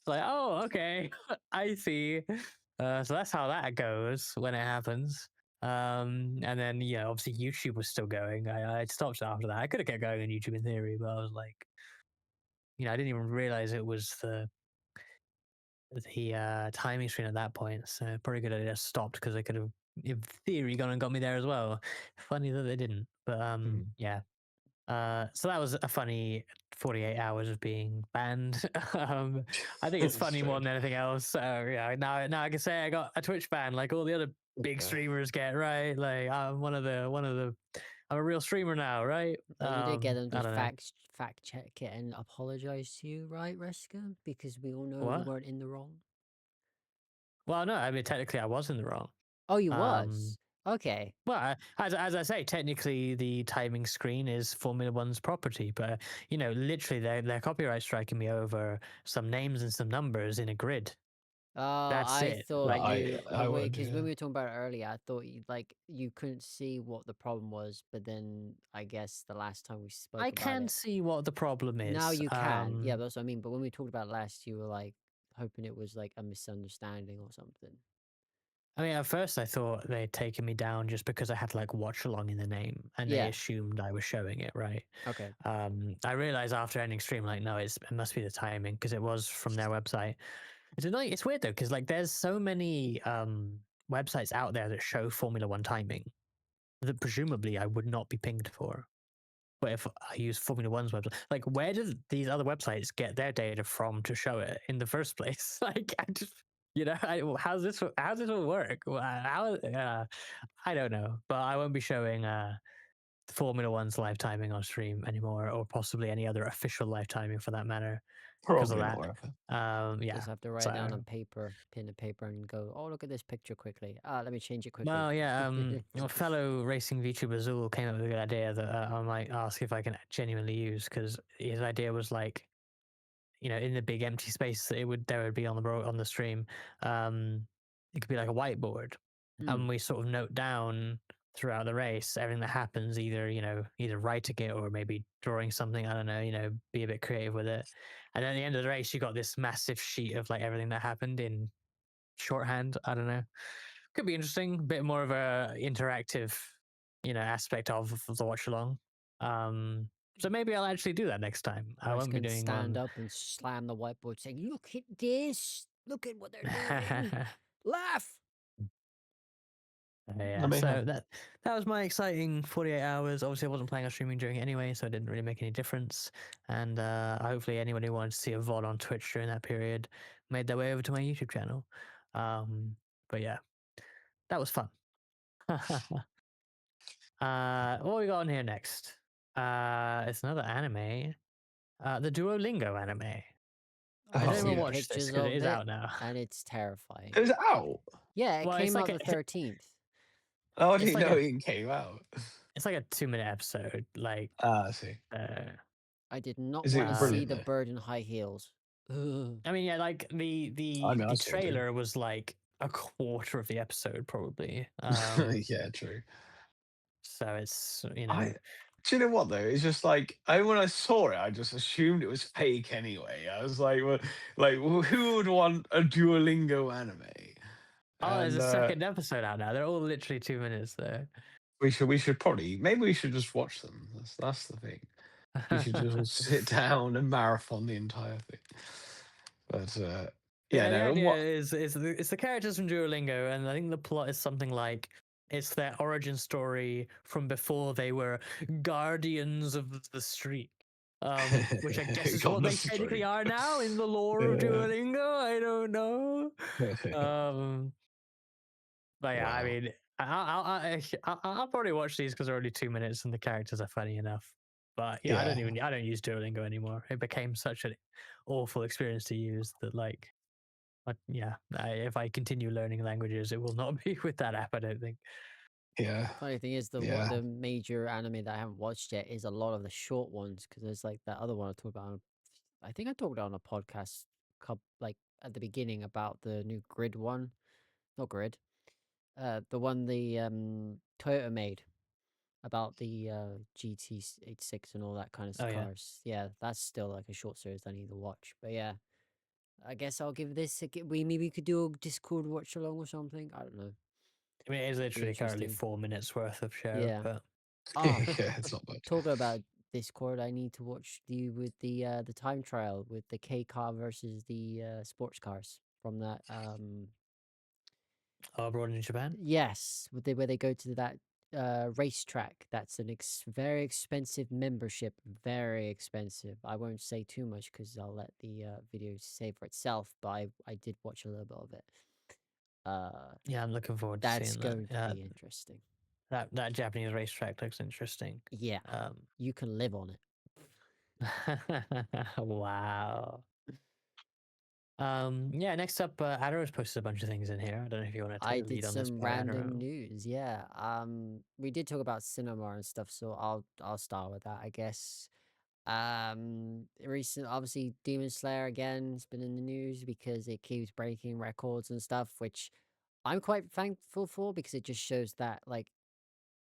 like, oh, okay, I see. So that's how that goes when it happens. And then yeah, obviously YouTube was still going. I stopped after that. I could have kept going on YouTube in theory, but I was like, I didn't even realize it was the timing screen at that point. So probably could have just stopped because they could have, in theory, gone and got me there as well. Funny that they didn't, but hmm. yeah. So that was a funny 48 hours of being banned. I think it's funny more Strange. than anything else. So yeah, now I can say I got a Twitch ban like all the other big Yeah. streamers get, right? Like I'm I'm a real streamer now, right? Well, you did get them I to don't know. fact check it and apologize to you, right, Reska? Because we all know we What? weren't in the wrong. Well, no, I mean technically I was in the wrong. Oh, you Um, was? Okay. well, as I say, technically the timing screen is Formula One's property, but literally they're copyright striking me over some names and some numbers in a grid. Oh, That's I it. thought Like I the way, would, because when yeah. we were talking about it earlier, I thought you couldn't see what the problem was, but then I guess the last time we spoke I about can it, see what the problem now is. you can. Yeah, that's what I mean. But when we talked about it last, you were like hoping it was like a misunderstanding or something. I mean, at first I thought they'd taken me down just because I had like watch along in the name, and they Yeah. assumed I was showing it, right? Okay. I realized after ending stream, like, no, it must be the timing because it was from their website. It's annoying. It's weird though, because like there's so many websites out there that show Formula One timing that presumably I would not be pinged for. But if I use Formula One's website, like where do these other websites get their data from to show it in the first place? Like I just, how's this all work? I don't know, but I won't be showing Formula One's live timing on stream anymore, or possibly any other official live timing for that matter, because of Probably not that. worth it. Yeah. Just have to write it down on paper, pen and paper, and go, oh, look at this picture quickly. Let me change it quickly. Well, yeah. A fellow racing VTuber Zool came up with a good idea that I might ask if I can genuinely use, because his idea was like, in the big empty space that there would be on the stream, it could be like a whiteboard, and we sort of note down throughout the race everything that happens, either writing it or maybe drawing something. I don't know, be a bit creative with it. And then at the end of the race, you got this massive sheet of like everything that happened in shorthand. I don't know. Could be interesting. A bit more of a interactive, aspect of the watch along. So maybe I'll actually do that next time. I Rex won't be can doing stand one. up and slam the whiteboard saying, look at this. Look at what they're doing. Laugh. Yeah, Let me so that was my exciting 48 hours. Obviously, I wasn't playing or streaming during it anyway, so it didn't really make any difference. And hopefully, anyone who wanted to see a VOD on Twitch during that period made their way over to my YouTube channel. But yeah, that was fun. What we got on here next? It's another anime. The Duolingo anime. I I've didn't even seen watch this pictures because it of is it, out now. and it's terrifying. It was out. Yeah, it Well, it's came like out the 13th. Oh, I it's didn't like know a it came out. it's like a 2-minute episode. Like, I see. I did not Is want it to see brilliant the though? bird in high heels. Ugh. I mean, yeah, like I the mean, I the saw it too. trailer was like a quarter of the episode, probably. Yeah, true. So it's Do you know what though? It's just like when I saw it, I just assumed it was fake anyway. I was like, who would want a Duolingo anime? oh, there's And a second episode out now. They're all literally 2 minutes though. we should probably maybe we should just watch them. That's the thing. We should just all sit down and marathon the entire thing. But yeah, The no. idea What? is it's the characters from Duolingo, and I think the plot is something like it's their origin story from before they were guardians of the street. Which I guess is On what the they technically street. are now in the lore of Yeah. Duolingo. I don't know. But yeah, I Wow. mean, I'll probably watch these because they're only 2 minutes and the characters are funny enough. But yeah, Yeah. I don't use Duolingo anymore. It became such an awful experience to use that if I continue learning languages, it will not be with that app. I don't think. Yeah. Funny thing is, Yeah. the major anime that I haven't watched yet is a lot of the short ones, because there's like that other one I talked about. I think I talked about on a podcast, like at the beginning, about the new Grid one, not Grid, the one the Toyota made about the GT86 and all that kind of Oh yeah, cars. Yeah, that's still like a short series I need to watch. But yeah, I guess I'll give this we maybe could do a Discord watch along or something. I don't know. I mean, it is Could be literally currently interesting. 4 minutes worth of show, Yeah. but Oh, Yeah, it's not bad. talking about Discord, I need to watch with the time trial with the K car versus the sports cars from that abroad in Japan. yes, with where they go to that racetrack. That's an very expensive membership. Very expensive. I won't say too much because I'll let the video say for itself. But I did watch a little bit of it. Yeah, I'm looking forward to That's seeing that. going to be interesting. That Japanese racetrack looks interesting. Yeah, you can live on it. Wow. Yeah, next up, Adoro's posted a bunch of things in here. I don't know if you want to I take the did lead on this some part, random Adoro. news. Yeah. We did talk about cinema and stuff, so I'll start with that, I guess. Obviously Demon Slayer again has been in the news because it keeps breaking records and stuff, which I'm quite thankful for because it just shows that like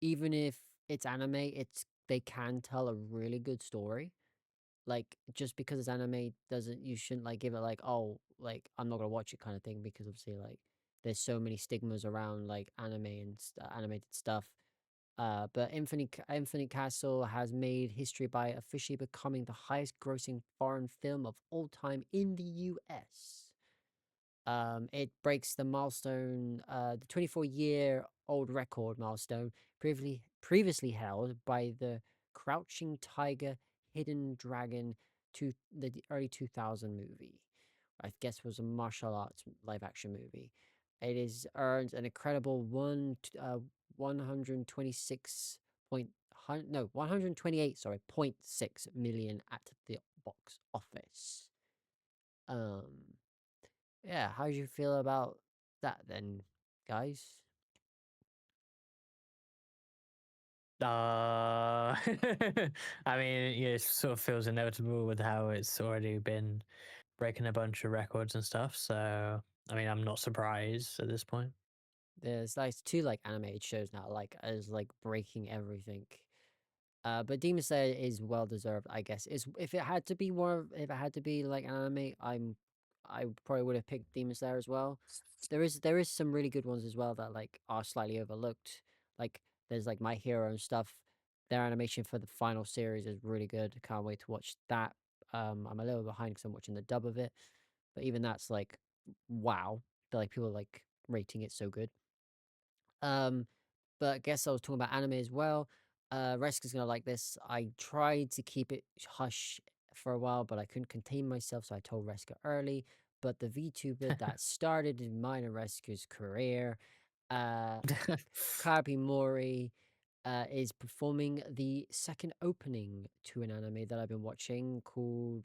even if it's anime, they can tell a really good story. Like just because it's anime doesn't you shouldn't like give it like, oh, like I'm not gonna watch it kind of thing because obviously like there's so many stigmas around like anime and animated stuff. But Infinite Castle has made history by officially becoming the highest grossing foreign film of all time in the US. It breaks the milestone, the 24-year-old record milestone previously held by the Crouching Tiger, Hidden Dragon to the early 2000 movie. I guess was a martial arts live action movie. It has earned an incredible 126 point no 128 sorry 0.6 million at the box office. Um yeah, how do you feel about that then, guys? I mean, yeah, it sort of feels inevitable with how it's already been breaking a bunch of records and stuff. So, I mean, I'm not surprised at this point. There's like two like animated shows now, like as like breaking everything. But Demon Slayer is well deserved, I guess. Is if it had to be if it had to be like an anime, I probably would have picked Demon Slayer as well. There is some really good ones as well that like are slightly overlooked. Like there's like My Hero and stuff. Their animation for the final series is really good. Can't wait to watch that. I'm a little behind because I'm watching the dub of it, but even that's like wow. Like people are, like rating it so good. Um, but I guess I was talking about anime as well. Reska's gonna like this. I tried to keep it hush for a while, but I couldn't contain myself, so I told Reska early. But the VTuber that started in mine and Reska's career, uh, Kabi Mori, is performing the second opening to an anime that I've been watching called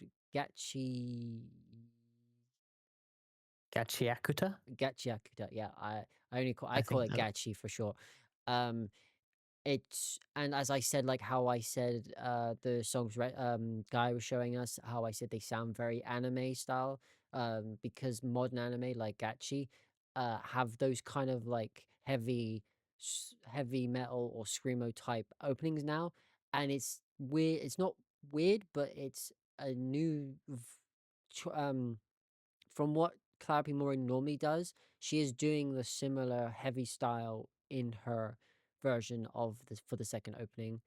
Gachiakuta, Gachiakuta. Yeah, I I call think it that. Gachi for short. Um, It's and as I said, like how I said, the songs guy was showing us how I said they sound very anime style, because modern anime like Gachi, have those kind of like heavy metal or screamo type openings now, and it's weird. It's not weird, but it's a from what Clara Mori normally does, she is doing the similar heavy style in her version of this for the second opening.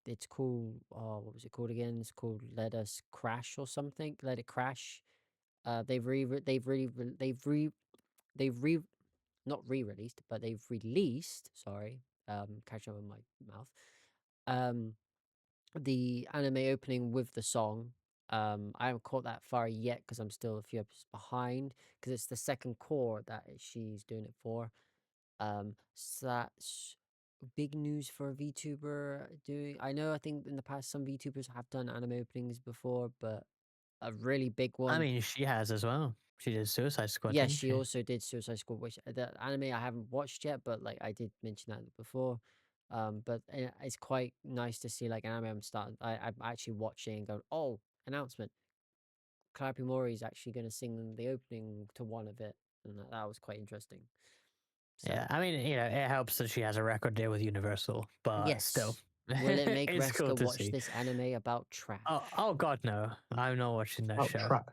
It's called what was it called again? It's called Let Us Crash or something. Let It Crash. They've re not re-released, but they've released. Sorry, catching up with my mouth. Um, the anime opening with the song. I haven't caught that far yet because I'm still a few episodes behind because it's the second core that she's doing it for. So that's big news for a VTuber doing. I know I think in the past some VTubers have done anime openings before, but a really big I one. mean, she has as well. She did Suicide Squad, Yeah, didn't she she? also did Suicide Squad, which the anime I haven't watched yet, but like I did mention that before. But it's quite nice to see like an anime I'm actually watching and going, oh, announcement. Clara Mori is actually going to sing the opening to one of it, and that was quite interesting. Yeah, So I mean, it helps that she has a record deal with Universal, but still, yes, will it make it's cool Reska to watch see. this anime about trash? Oh God, no! I'm not watching that Oh, show. track.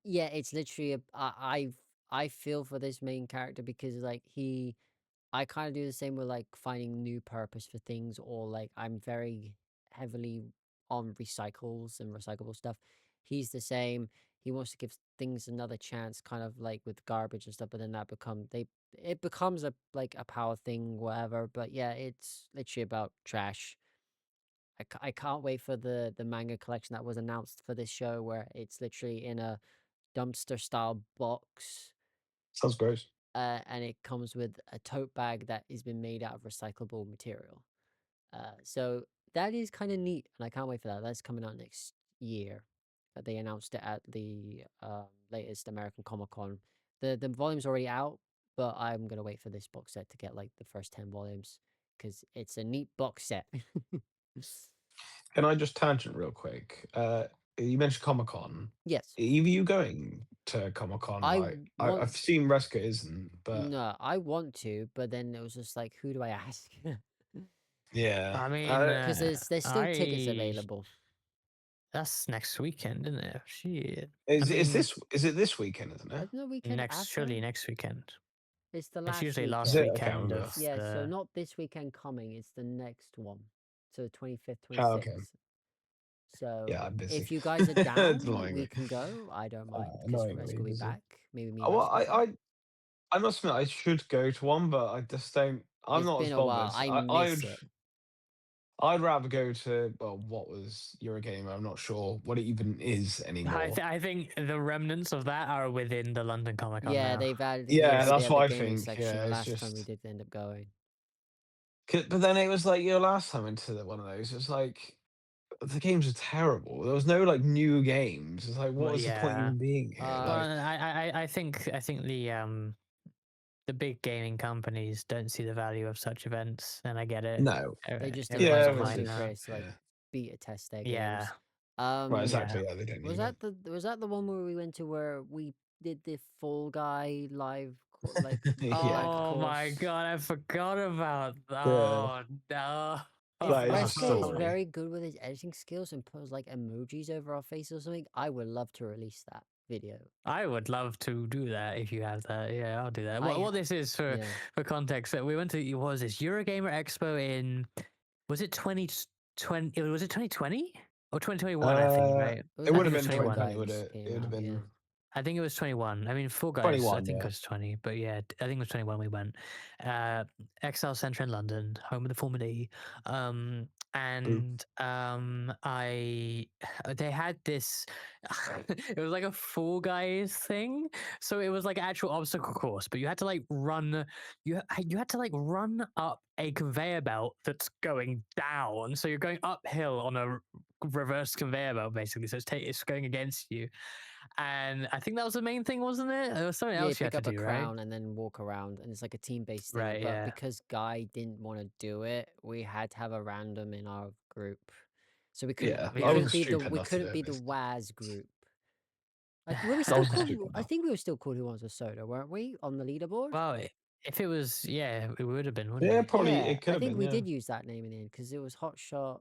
Yeah, it's literally I feel for this main character because like I kind of do the same with like finding new purpose for things or like I'm very heavily on recycles and recyclable stuff. he's the same. He wants to give things another chance, kind of like with garbage and stuff. But then it becomes a power thing, whatever. But yeah, it's literally about trash. I can't wait for the manga collection that was announced for this show, where it's literally in a dumpster style box, Sounds gross. and it comes with a tote bag that has been made out of recyclable material. So that is kind of neat, and I can't wait for that. That's coming out next year. They announced it at the latest American Comic Con. The volume's already out, but I'm gonna wait for this box set to get like the first 10 volumes because it's a neat box set. Can I just tangent real quick? You mentioned Comic Con. Yes, Are you going to Comic Con? I Like, I've want. seen Reska isn't, but No, I want to, but then it was just like, who do I ask? yeah. I mean, Because there's still tickets available. that's next weekend, isn't it? Shit. Is I is mean, this is it this weekend, isn't it? Isn't the weekend surely after? next weekend. It's the It's last usually weekend. last Is it? I can't weekend remember. of Yeah, so the. not this weekend coming, it's the next one. So 25th, Oh, okay. 26th. So Yeah, I'm busy. if you guys are It's down, annoying we me. can go. I don't mind because Reska Annoyingly will be busy. back. Maybe me and Well, Reska will go. I must admit I should go to one, but I just don't. I'm It's not as been a while. bothered. I miss it. I'd rather go to, well, what was Eurogamer? I'm not sure what it even is anymore. I think the remnants of that are within the London Comic Con Yeah, now. they've added Yeah, here and that's there what the I gaming think. section Yeah, the it's last time we just. did end up going. But then it was like, last time I went to one of those, it was like the games are terrible. There was no like new games. It's like, what Well, was the point yeah. even being here? Well, Like, I think the big gaming companies don't see the value of such events, and I get it. no. They just do it Everyone's Yeah, as which content online is now. creators to like yeah. beta test their Yeah, games. Right, yeah. exactly. Yeah, they don't need it. Was that the one where we went to where we did the Fall Guy live like Yeah. live Oh my course? god, I forgot about. Yeah. Oh no. If That is just Reska is so funny. very good with his editing skills and puts like emojis over our faces or something, I would love to release that video. I would love to do that if you have that. Yeah, I'll do that. I- What this is for Yeah. context, that we went to, what was this, Eurogamer Expo in, was it 2020? Was it 2020 or 2021? I think, right? was It would after have been Fall 2020, would Guys it? came It would have out, yeah. been I think it was 21. I mean, Fall Guys, I 21, think yeah. it was 20, but yeah, I think it was 21 we went. XL Centre in London, home of the Formula E. And they had this, it was like a Fall Guys thing. So it was like an actual obstacle course, but you had to like run, you had to like run up a conveyor belt that's going down. So you're going uphill on a reverse conveyor belt, basically. So it's going against you. And I think that was the main thing, wasn't it? There was something Yeah, you else you had pick to up a do, right? crown and then walk around, and it's like a team-based thing. Right, But yeah. because Guy didn't want to do it, we had to have a random in our group, so we Yeah, I I was was stupid enough to do couldn't be it, the basically. WAS group. Like, were we I still wasn't called? stupid I enough. think we were still called Who Wants a Soda, weren't we, on the leaderboard? Well, if it was, yeah, it would have been, wouldn't Yeah, it? probably Yeah, it could I have think been, we yeah. did use that name in the end because it was Hotshot,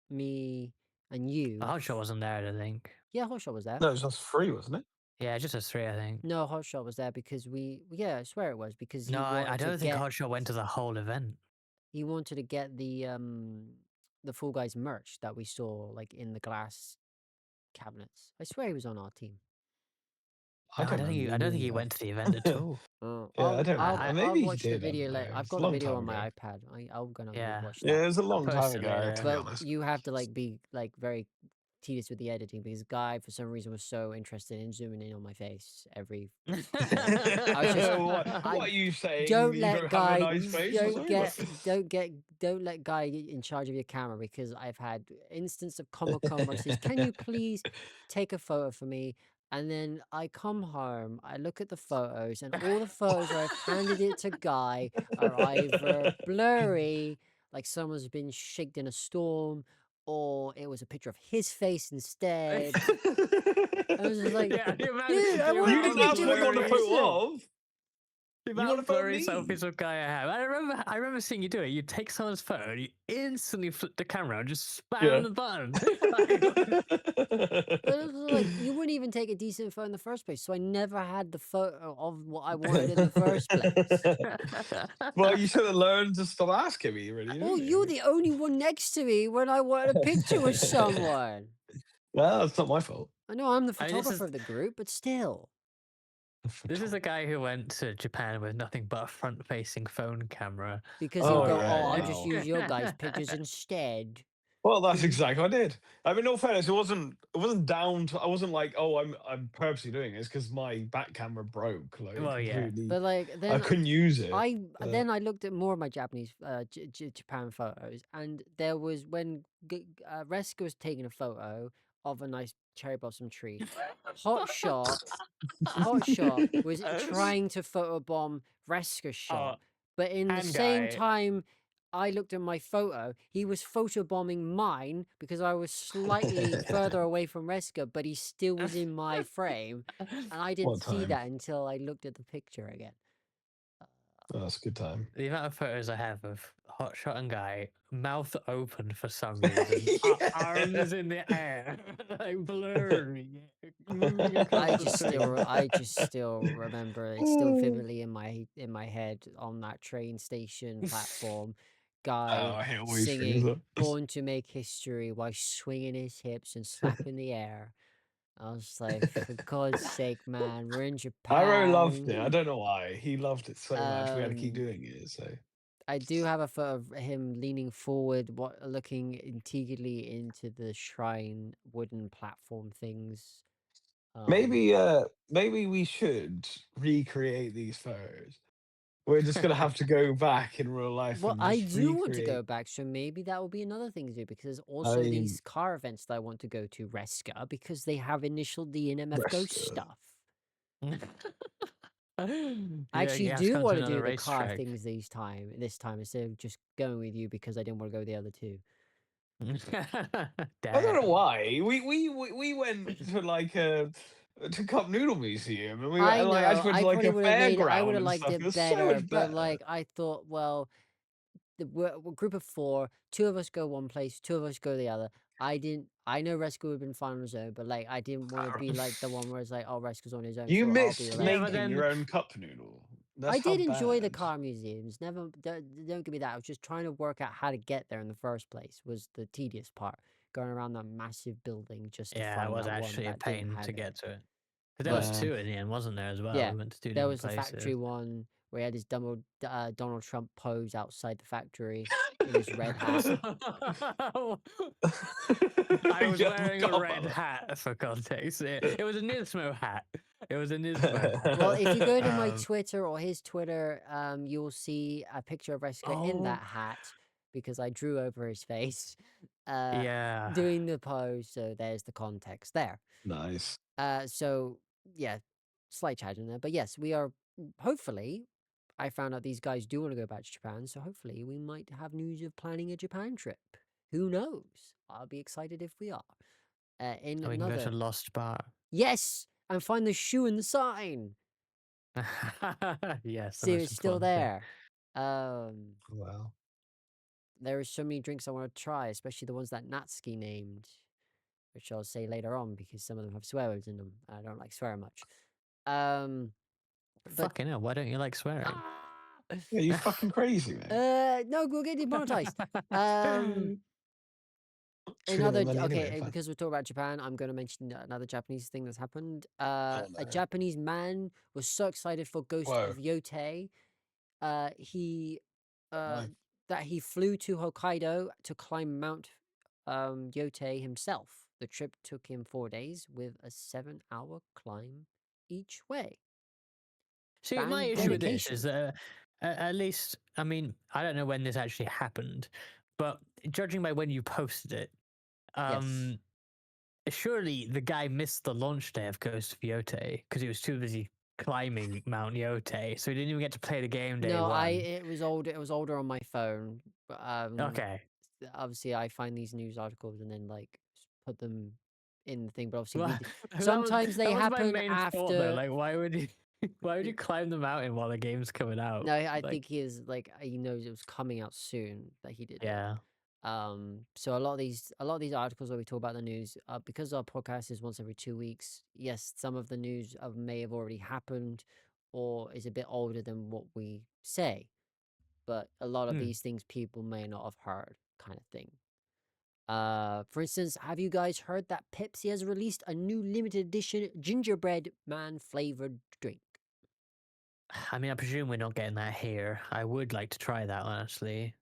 me, and you. Hotshot wasn't there, I don't think. Yeah, Hotshot was there. No, it was just free, wasn't it? Yeah, just us three, I think. No, Hotshot was there because yeah, I swear it was because he No, I wanted to don't think get Hotshot went to the whole event. he wanted to get the Fall Guys merch that we saw like in the glass cabinets. I swear he was on our team. I No, don't remember I don't him think he either. went to the event at all. Yeah, I don't I'll remember. I'll Maybe he watch the did. I don't video know. later. I've It's a got the long video time on my ago. iPad. I'm gonna Yeah. watch Yeah, that. it was a long time post it ago, later. to be But honest. you have to like be like very tedious with the editing because Guy for some reason was so interested in zooming in on my face every. I was just what I are you saying? don't You let don't have a Guy nice face or something? don't let Guy in charge of your camera because I've had instance of Comic Con where he says, "Can you please take a photo for me?" And then I come home, I look at the photos, and all the photos where I've handed it to Guy are either blurry, like someone's been shaked in a storm, or it was a picture of his face instead. I was just like, Yeah, dude, I wanted You a didn't ask picture what with you the want a photo person. of. The You want amount a of photo of blurry me? selfies of Guy I have. I remember seeing you do it. You take someone's photo, and you instantly flip the camera and just spam the button. But it was like you wouldn't even take a decent photo in the first place, so I never had the photo of what I wanted in the first place. Well, you should have learned to stop asking me, really. Well, Didn't you're you? the only one next to me when I wanted a picture with someone. Well, it's not my fault. I know I'm the I mean, this photographer is of the group, but still. this is a guy who went to Japan with nothing but a front-facing phone camera. Because he'll Oh, go, yeah, oh, I'll just well. use your guys' pictures instead. Well, that's exactly what I did. I mean, in all fairness, it wasn't down to. I wasn't like, oh, I'm purposely doing this because my back camera broke, like Well, yeah. completely. But like I then couldn't use it. I But then I looked at more of my Japanese Japan photos, and there was when Reska was taking a photo of a nice cherry blossom tree. Hotshot was trying to photobomb Reska's Oh, shot, but in the hand same guy. time I looked at my photo, he was photobombing mine because I was slightly further away from Reska, but he still was in my frame, and I didn't what see time? that until I looked at the picture again. Oh, that's a good time. The amount of photos I have of Hotshot and Guy, mouth open for some reason, Yeah. arms in the air, like blurry, moving across the screen. I just still remember it's still vividly in my head on that train station platform, guy Oh, it always brings singing up. "Born to Make History" while swinging his hips and slapping the air. I was like, for God's sake, man, we're in Iro loved Japan. it. I don't know why. He loved it so much. We had to keep Um, doing it. So I do have a photo of him leaning forward, looking intriguingly into the shrine wooden platform things. Um, maybe we should recreate these photos. We're just gonna have to go back in real life Well, and I just do want to recreate. go back, so maybe that will be another thing to do because there's I also mean, these car events that I want to go to, Reska, because they have initial D and MF Ghost Reska. stuff. I Yeah, actually you have to do come to want to another do the car racetrack. things this time instead of just going with you because I didn't want to go the other two. I don't know Damn. why. We went to like to Cup Noodle Museum and we went I and like I know just went I to like probably a would have I would fairground have and liked stuff. It it was so better, much but better. like I thought, well, we're a group of four, two of us go one place, two of us go the other. I know Reska would have been fine on his own, but like I didn't want to be like the one where it's like, oh, Reska's on his own, You so I'll be missed left Yeah, but making behind. your then own cup noodle. That's I how did enjoy the bad. car museums. Never, don't give me that. I was just trying to work out how to get there in the first place. Was the tedious part going around that massive building just to yeah, it find was that one actually a that didn't pain have to it. get to it. Because there But was Yeah. two in the end, wasn't there, as well? yeah, We went to two there different was the factory places. one where he had his Donald Trump pose outside the factory in his red hat. I was Yeah, I wearing a forgot red about hat for context. It was a Nismo hat. It was a Nismo hat. Well, if you go to my that. Twitter or his Twitter, you will see a picture of Reska in Oh, that hat because I drew over his face, uh, yeah. doing the pose. So there's the context there. Nice. So yeah, slight tangent there, but yes, we are. Hopefully, I found out these guys do want to go back to Japan, so hopefully we might have news of planning a Japan trip. Who knows? I'll be excited if we are. In And we can go to another, Lost Bar. yes, and find the shoe and the sign. Yes, the See if most it's still important thing. there. Um, Wow. there are so many drinks I want to try, especially the ones that Natsuki named, which I'll say later on because some of them have swear words in them. I don't like swearing much. Um, but Fucking hell, why don't you like swearing? Yeah, you fucking crazy, mate. no, we'll get demonetized. Um, Treat the another money anyway. okay, Fine. because we're talking about Japan, I'm going to mention another Japanese thing that's happened. Oh A no. Japanese man was so excited for Ghost Whoa. of Yotei, he No. that he flew to Hokkaido to climb Mount Yotei himself. The trip took him 4 days with a 7-hour climb each way. See, my Fan issue with this is dedication. that at least, I mean, I don't know when this actually happened, but judging by when you posted it, Yes. surely the guy missed the launch day of Ghost of Yotei because he was too busy climbing Mount Yotei, so he didn't even get to play the game day No, one. it was older on my phone. But Okay. obviously I find these news articles and then like put them in the thing. But obviously Well, sometimes they that was my happen main thought though. after. Like, why would you, why would you climb the mountain while the game's coming out? No, I Like, think he is like he knows it was coming out soon that he did it. yeah. So a lot of these articles where we talk about the news, because our podcast is once every 2 weeks. Yes, some of the news may have already happened, or is a bit older than what we say. But a lot of Hmm. these things people may not have heard, kind of thing. For instance, have you guys heard that Pepsi has released a new limited edition gingerbread man flavored drink? I mean, I presume we're not getting that here. I would like to try that, honestly.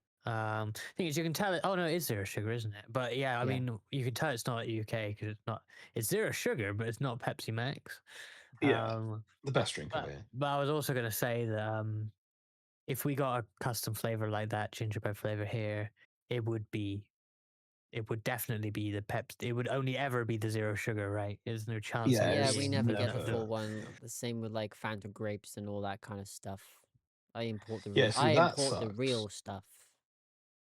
Thing is, you can tell it. Oh no, it's zero sugar, isn't it? But yeah, I Yeah. mean, you can tell it's not UK because it's not. It's zero sugar, but it's not Pepsi Max. Yeah, Um, the best drink of but it. but I was also going to say that if we got a custom flavor like that gingerbread flavor here, it would be. It would definitely be the Pepsi. It would only ever be the zero sugar, right? There's no chance of Yeah, it Yeah, we it's being never get the never. full one. The same with like Fanta grapes and all that kind of stuff. Yeah, see, I that import the sucks. real stuff.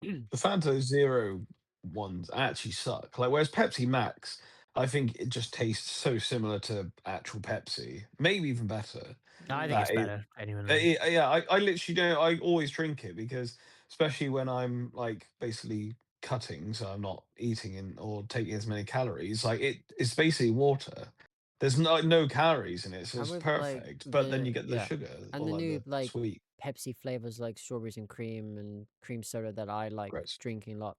The Fanta Zero ones actually suck. Like, whereas Pepsi Max, I think it just tastes so similar to actual Pepsi, maybe even better. I think it's That it, better, genuinely. yeah, I literally don't. I always drink it because, especially when I'm like basically cutting, so I'm not eating or taking as many calories. Like it's basically water. There's no calories in it, so And it's with like perfect. But then you get the yeah, sugar and or the like new the like sweet. Pepsi flavors like strawberries and cream and cream soda that I like Gross. drinking a lot.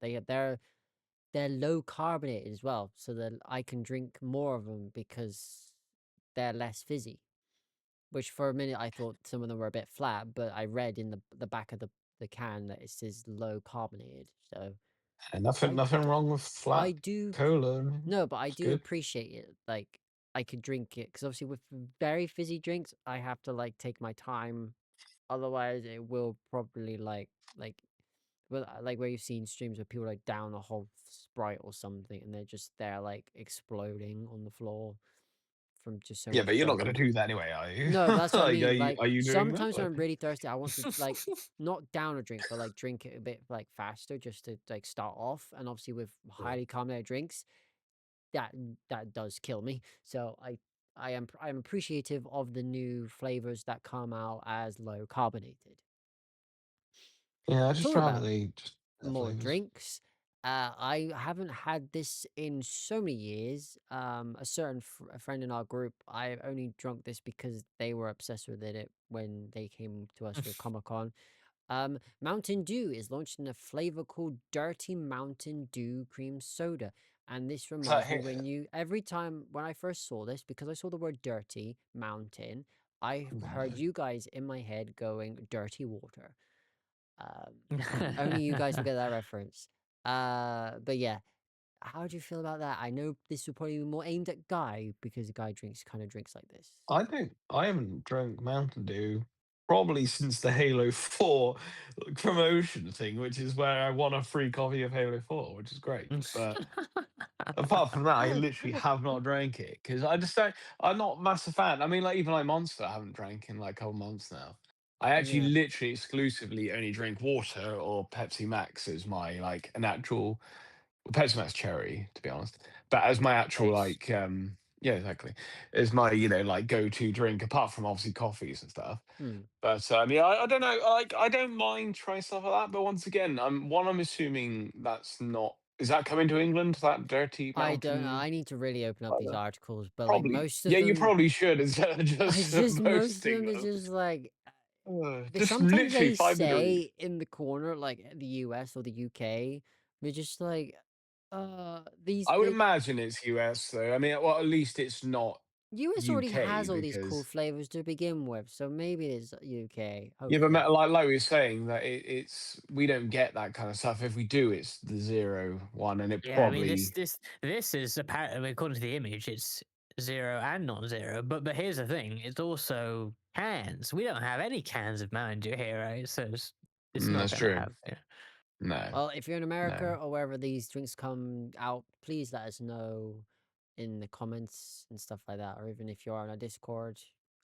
They're low carbonated as well, so that I can drink more of them because they're less fizzy. Which for a minute I thought some of them were a bit flat, but I read in the back of the can that it says low carbonated. So And I nothing wrong with I flat do cola. I mean, no, but I it's do good. appreciate it. Like I could drink it because obviously with very fizzy drinks, I have to like take my time. Otherwise, it will probably like well, like where you've seen streams where people like down a whole Sprite or something, and they're just there like exploding on the floor from just so Yeah, much but you're not going chugging. to do that anyway, are you? No, but that's what I Like, mean. Like are you doing that? sometimes when Like, I'm really thirsty, I want to like not down a drink, but like drink it a bit like faster just to like start off. And obviously with yeah. highly carbonated drinks, that that does kill me. So I am appreciative of the new flavors that come out as low carbonated. Yeah, I just Talking rather about they just have more flavors. drinks. I haven't had this in so many years. A certain a friend in our group, I only drunk this because they were obsessed with it when they came to us for Comic Con. Mountain Dew is launched in a flavor called Dirty Mountain Dew Cream Soda. And this Is that reminds me here? every time when I first saw this, because I saw the word dirty mountain, I heard No. you guys in my head going dirty water. Only you guys will get that reference. But yeah, how do you feel about that? I know this would probably be more aimed at Guy because Guy drinks like this. I haven't drunk Mountain Dew probably since the Halo 4 promotion thing, which is where I won a free copy of Halo 4, which is great. But apart from that, I literally have not drank it because I just don't. I'm not a massive fan. I mean, like even like Monster, I haven't drank in like a couple months now. I actually Yeah. literally exclusively only drink water or Pepsi Max as my like an actual Pepsi Max cherry, to be honest. But as my actual Base. like yeah, exactly. As my, you know, like go-to drink, apart from obviously coffees and stuff. Hmm. But yeah, I don't know. Like I don't mind trying stuff like that. But once again, I'm assuming that's not is that coming to England, that dirty I don't know. mountain I need to really open up these either? articles, but like Probably. most of Yeah, you them, probably should instead of I just just most of posting them is them. just like Just sometimes literally they 5 minute read. say in the corner like the US or the UK, they're just like these I would the imagine it's US though. I mean, well, at least it's not US already UK has all these cool because flavors to begin with, so maybe it's UK, yeah, but hopefully. like we were saying that it's we don't get that kind of stuff. If we do, it's the 0 1, and it Yeah, I mean probably this is apparently according to the image, it's zero and not zero. But here's the thing: it's also cans. We don't have any cans of Mountain Dew here, right? So it's not that's gonna true. have. Yeah. No, Well, if you're in America no. or wherever these drinks come out, please let us know in the comments and stuff like that, or even if you're on a Discord,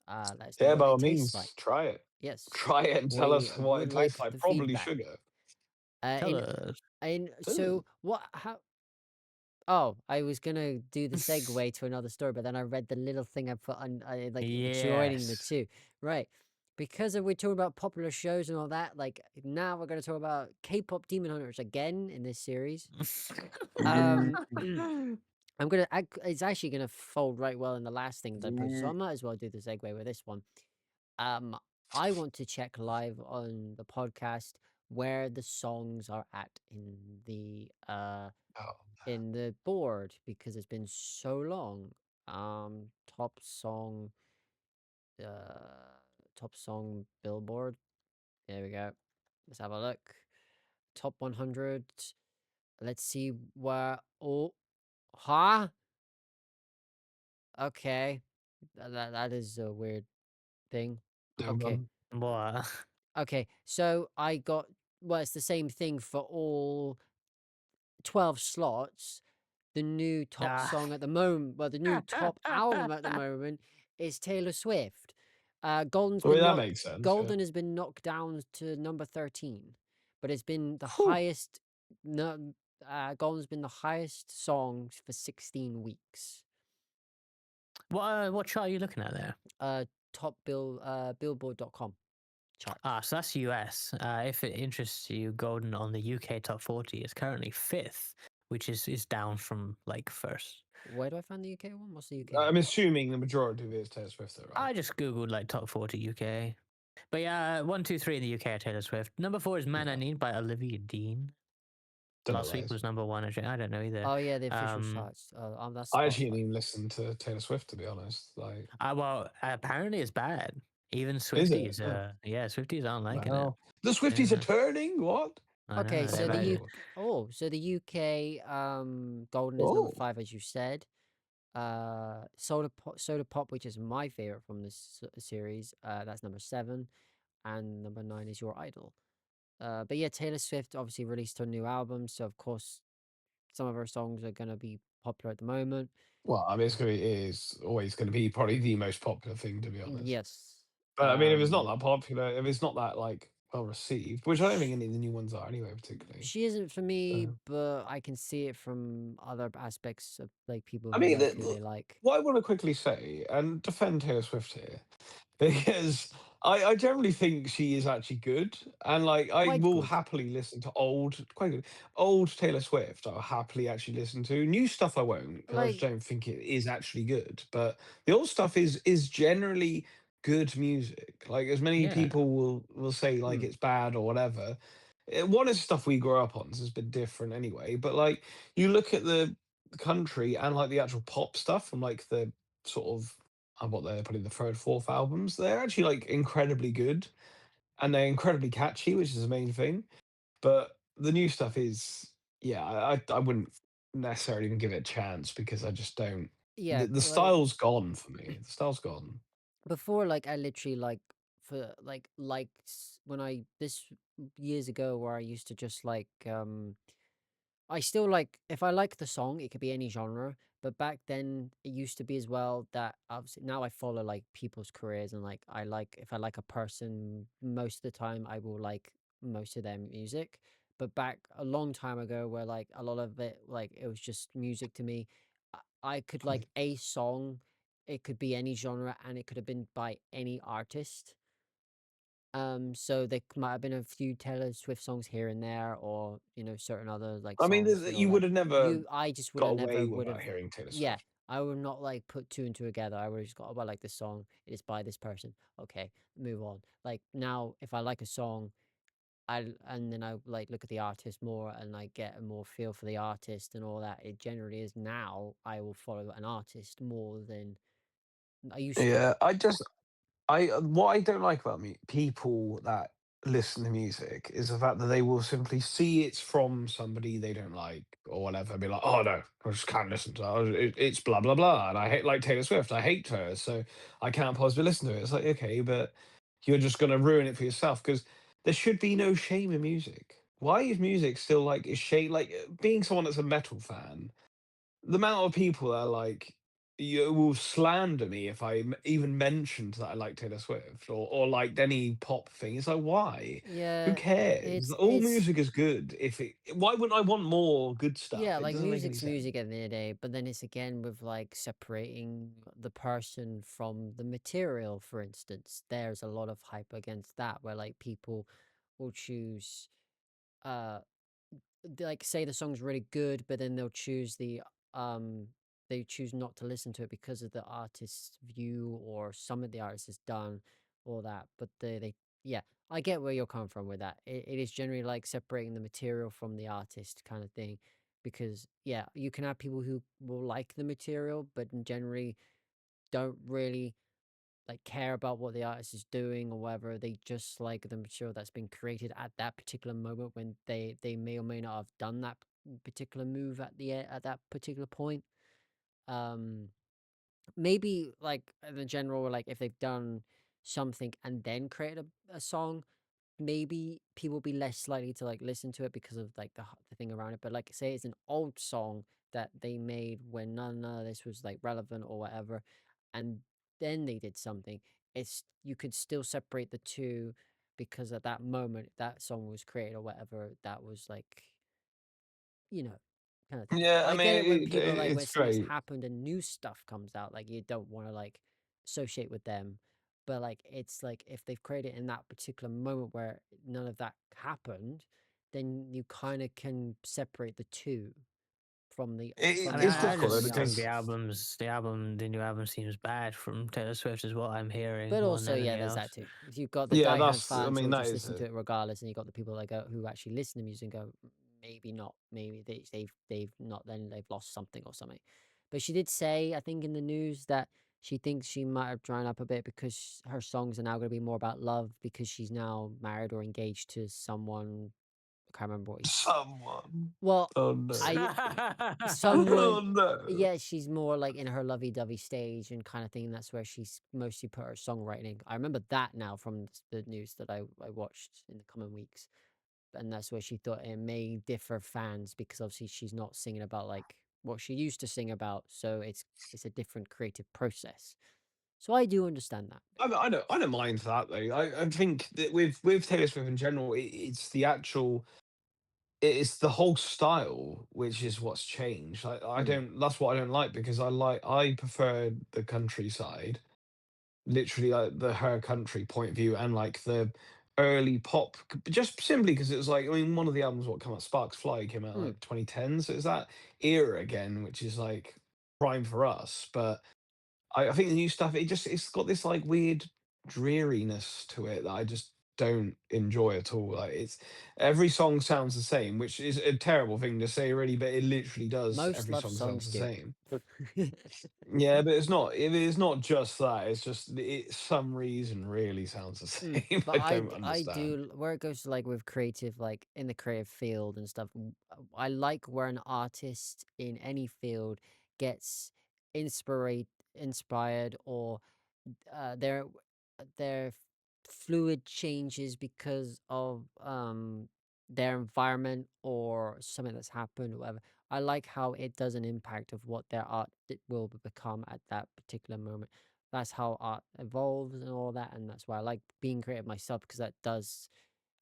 let us know Yeah, what by they all taste means, like. try it. Yes, Try it and tell we us what would it tastes like like. the Probably feedback. sugar. Tell In us. so what? How? Oh, I was gonna do the segue to another story, but then I read the little thing I put on, like joining the Yes. two. Right, because we're talking about popular shows and all that. Like now, we're gonna talk about K-pop Demon Hunters again in this series. Ooh, Um, it's actually gonna fold right well in the last thing that I posted, so I ooh. might as well do the segue with this one. Um, I want to check live on the podcast where the songs are at in the Oh, in the board because it's been so long. Top song, top song Billboard. There we go. Let's have a look. Top 100. Let's see where. Oh, huh? Okay, that is a weird thing. no, Okay, What? okay. So I got. Well, it's the same thing for all 12 slots. The new top Ah. song at the moment, well, the new top album at the moment is Taylor Swift. Golden's well, been that knocked. makes sense. Yeah. Golden has been knocked down to number 13, but it's been the Whew. highest. No, Golden's been the highest song for 16 weeks. What chart are you looking at there? Billboard.com chart. So that's US. If it interests you, Golden on the UK top 40 is currently 5th, which is down from like first. Where do I find the UK one? What's the UK I'm one? assuming the majority of it is Taylor Swift, though, right? I just googled like top 40 UK. But yeah, 1, 2, 3 in the UK are Taylor Swift. Number 4 is Man I Yeah. Need by Olivia Dean. Don't know Last what that week is. was number 1. Actually, I don't know either. Oh yeah, the official charts. That's I actually Spotify. didn't even listen to Taylor Swift, to be honest. Like, Well, apparently it's bad. Even is it? Swifties, Swifties aren't liking it. Wow. The Swifties are Yeah, turning? What? I Okay, know. so They're the like, U Incredible. so the UK Golden is number Oh, 5 as you said. Soda Pop, which is my favorite from this series, that's number 7, and number 9 is Your Idol. But yeah, Taylor Swift obviously released her new album, so of course some of her songs are gonna be popular at the moment. well, I mean, it is always going to be probably the most popular thing, to be honest. Yes. But I mean, if it's not that popular, if it's not that like well received, which I don't sh- think any of the new ones are anyway, particularly. She isn't for me, So, but I can see it from other aspects of like people I who mean, like who they like. what I want to quickly say and defend Taylor Swift here because I generally think she is actually good, and like I Quite will good. happily listen to quite good, old Taylor Swift. I'll happily actually listen to new stuff. I won't because I just Like don't think it is actually good. But the old stuff is generally good music. Like as many yeah, people will say like mm, it's bad or whatever. One is stuff we grew up on, so it's a bit different anyway. But like you look at the country and like the actual pop stuff from like the sort of what they're probably the third, fourth albums. They're actually like incredibly good and they're incredibly catchy, which is the main thing. But the new stuff is, yeah, I wouldn't necessarily even give it a chance because I just don't. yeah, The like style's gone for me. The style's gone. before, like I literally for liked when I this years ago where I used to just I still like if I like the song, it could be any genre. But back then, it used to be as well that obviously now I follow like people's careers and like I like if I like a person, most of the time I will like most of their music. But back a long time ago, where like a lot of it like it was just music to me, I could like a song. It could be any genre, and it could have been by any artist. So there might have been a few Taylor Swift songs here and there, or certain other like I mean, songs and all you that. would have never I just would got have never away would have, without hearing Taylor yeah. Swift. I would not like put two and two together. I would have just got, oh, I like this song. It is by this person. Okay, move on. Like now, if I like a song, and then I like look at the artist more and I get a more feel for the artist and all that. It generally is now I will follow an artist more than I used to. Yeah, I what I don't like about me people that listen to music is the fact that they will simply see it's from somebody they don't like or whatever, and be like, "Oh no, I just can't listen to that. It's blah blah blah." And I hate like Taylor Swift. I hate her, so I can't possibly listen to it. It's like okay, but you're just gonna ruin it for yourself because there should be no shame in music. Why is music still like is shame? Like being someone that's a metal fan, the amount of people that are like you will slander me if even mentioned that I like Taylor Swift or liked any pop thing. It's like why? Who Yeah, cares? All it's music is good. If it, why wouldn't I want more good yeah, stuff? It like doesn't make any music's sense. music at the end of the day, but then it's again with like separating the person from the material, for instance. There's a lot of hype against that where like people will choose uh like say the song's really good, but then they'll choose um they choose not to listen to it because of the artist's view or some of the artist has done or that. But they yeah, I get where you're coming from with that. It is generally like separating the material from the artist kind of thing. because yeah, you can have people who will like the material, but generally don't really like care about what the artist is doing or whatever. They just like the material that's been created at that particular moment when they may or may not have done that particular move at that particular point. Um, maybe like in the general, like if they've done something and then created a song, maybe people be less likely to like listen to it because of like the thing around it. But like say it's an old song that they made when none of this was like relevant or whatever, and then they did something. It's you could still separate the two because at that moment that song was created or whatever. That was like you know kind of thing. Yeah, I I mean, get it when people like when it's something's great. happened and new stuff comes out, like you don't want to like associate with them. But like it's like if they've created it in that particular moment where none of that happened, then you kind of can separate the two from I mean, the It's I art difficult and though the just think because artist. the new album seems bad from Taylor Swift, is what I'm hearing But more than also, yeah, anything there's that else. too. If you've got the yeah, diehard that's I fans who mean will that just is listen to a it regardless, and you got the people that go who actually listen to music and go, maybe not, maybe they've not, then they've lost something or something. But she did say, I think in the news that she thinks she might have dried up a bit because her songs are now going to be more about love because she's now married or engaged to someone. I can't remember what he's. someone. Well, Oh no. I Oh someone no. yeah, she's more like in her lovey-dovey stage and kind of thing. That's where she's mostly put her songwriting. I remember that now from the news that I watched in the coming weeks. And that's where she thought it may differ fans because obviously she's not singing about like what she used to sing about. So it's a different creative process. So I do understand that. I don't mind that though. I think that with Taylor Swift in general, it's the actual it's the whole style which is what's changed. I Mm, don't. That's what I don't like because I prefer the countryside, literally like the her country point of view and like the early pop, just simply because it was like I mean one of the albums what came out Sparks Fly came out mm. like 2010, so it's that era again, which is like prime for us. But I think the new stuff it's got this like weird dreariness to it that I just don't enjoy at all. Like it's every song sounds the same, which is a terrible thing to say, really, but it literally does. Most Every love song sounds songs the do. same. Yeah, but it's not. It's not just that. It's just some reason really sounds the Mm, same. but I don't I understand. do where it goes to like with creative, like in the creative field and stuff. I like where an artist in any field gets inspired or their fluid changes because of their environment or something that's happened or whatever. I like how it does an impact of what their art will become at that particular moment. That's how art evolves and all that, and that's why I like being creative myself because that does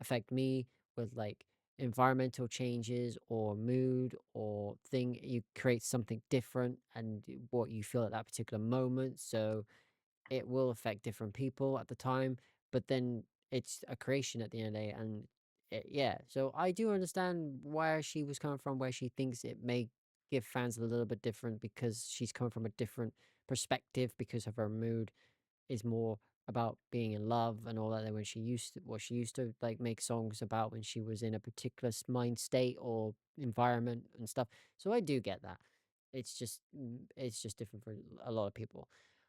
affect me with like environmental changes or mood or thing. You create something different and what you feel at that particular moment. So it will affect different people at the time, but then it's a creation at the end of the day. And yeah, so I do understand where she was coming from, where she thinks it may give fans a little bit different because she's coming from a different perspective because of her mood is more about being in love and all that than when she used to what she used to like make songs about when she was in a particular mind state or environment and stuff. So I do get that. It's just different for a lot of people.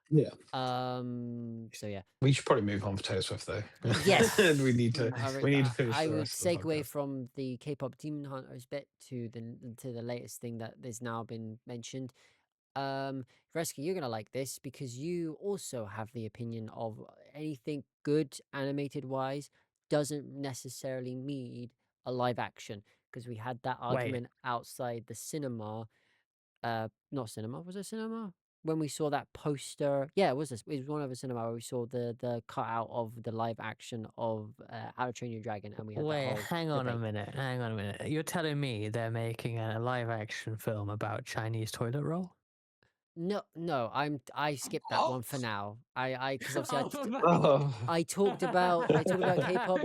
Yeah, So yeah. we should probably move on for Taylor Swift though. we Yes. need to we need to finish I the would rest of the segue podcast. from the K-pop Demon Hunters bit to the latest thing that has now been mentioned. Reska, you're gonna like this because you also have the opinion of anything good animated wise doesn't necessarily need a live action because we had that Wait, argument outside the cinema. Not cinema. Was it cinema? When we saw that poster, yeah, it was this. It was one of the cinema where we saw the cutout of the live action of How to Train Your Dragon, and we had that wait, whole hang on a debate. minute, hang on a minute. You're telling me they're making a live action film about Chinese toilet roll? No, no, I skipped that one for now. I because obviously Oh. I talked about K-pop.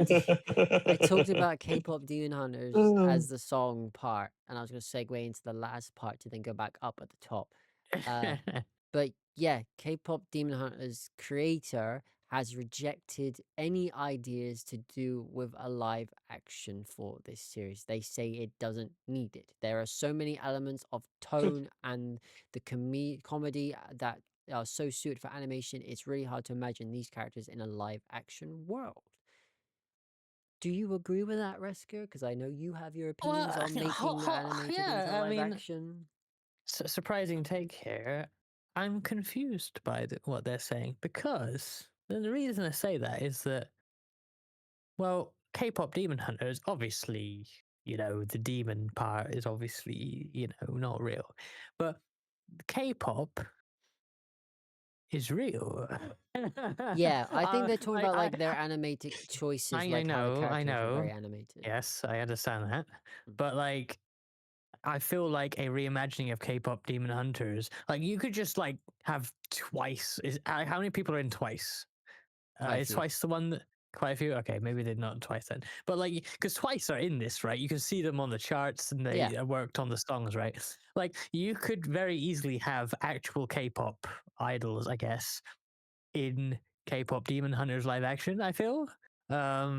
I talked about K-pop Demon Hunters as the song part, and I was going to segue into the last part to then go back up at the top. Uh, but yeah, K-pop Demon Hunters creator has rejected any ideas to do with a live action for this series. They say it doesn't need it. There are so many elements of tone and the comedy that are so suited for animation. It's really hard to imagine these characters in a live action world. Do you agree with that, Resker? Because I know you have your opinions Well, on making animated into yeah, I live mean, action. surprising take here. I'm confused by what they're saying because the reason I say that is that, well, K-pop Demon Hunters, obviously, the demon part is obviously, not real, but K-pop is real. Yeah, I think they're talking about I, like their animated choices, I like how the know, I characters are very know. animated. Yes, I understand that, Mm. but like, I feel like a reimagining of K-pop Demon Hunters, like you could just like have twice. How many people are in twice? Quite a Is few. Twice the one that quite a few? Okay, maybe they're not Twice then, but like because Twice are in this, right? You can see them on the charts and they Yeah. worked on the songs, right? Like you could very easily have actual K-pop idols, I guess, in K-pop Demon Hunters live action. I feel, I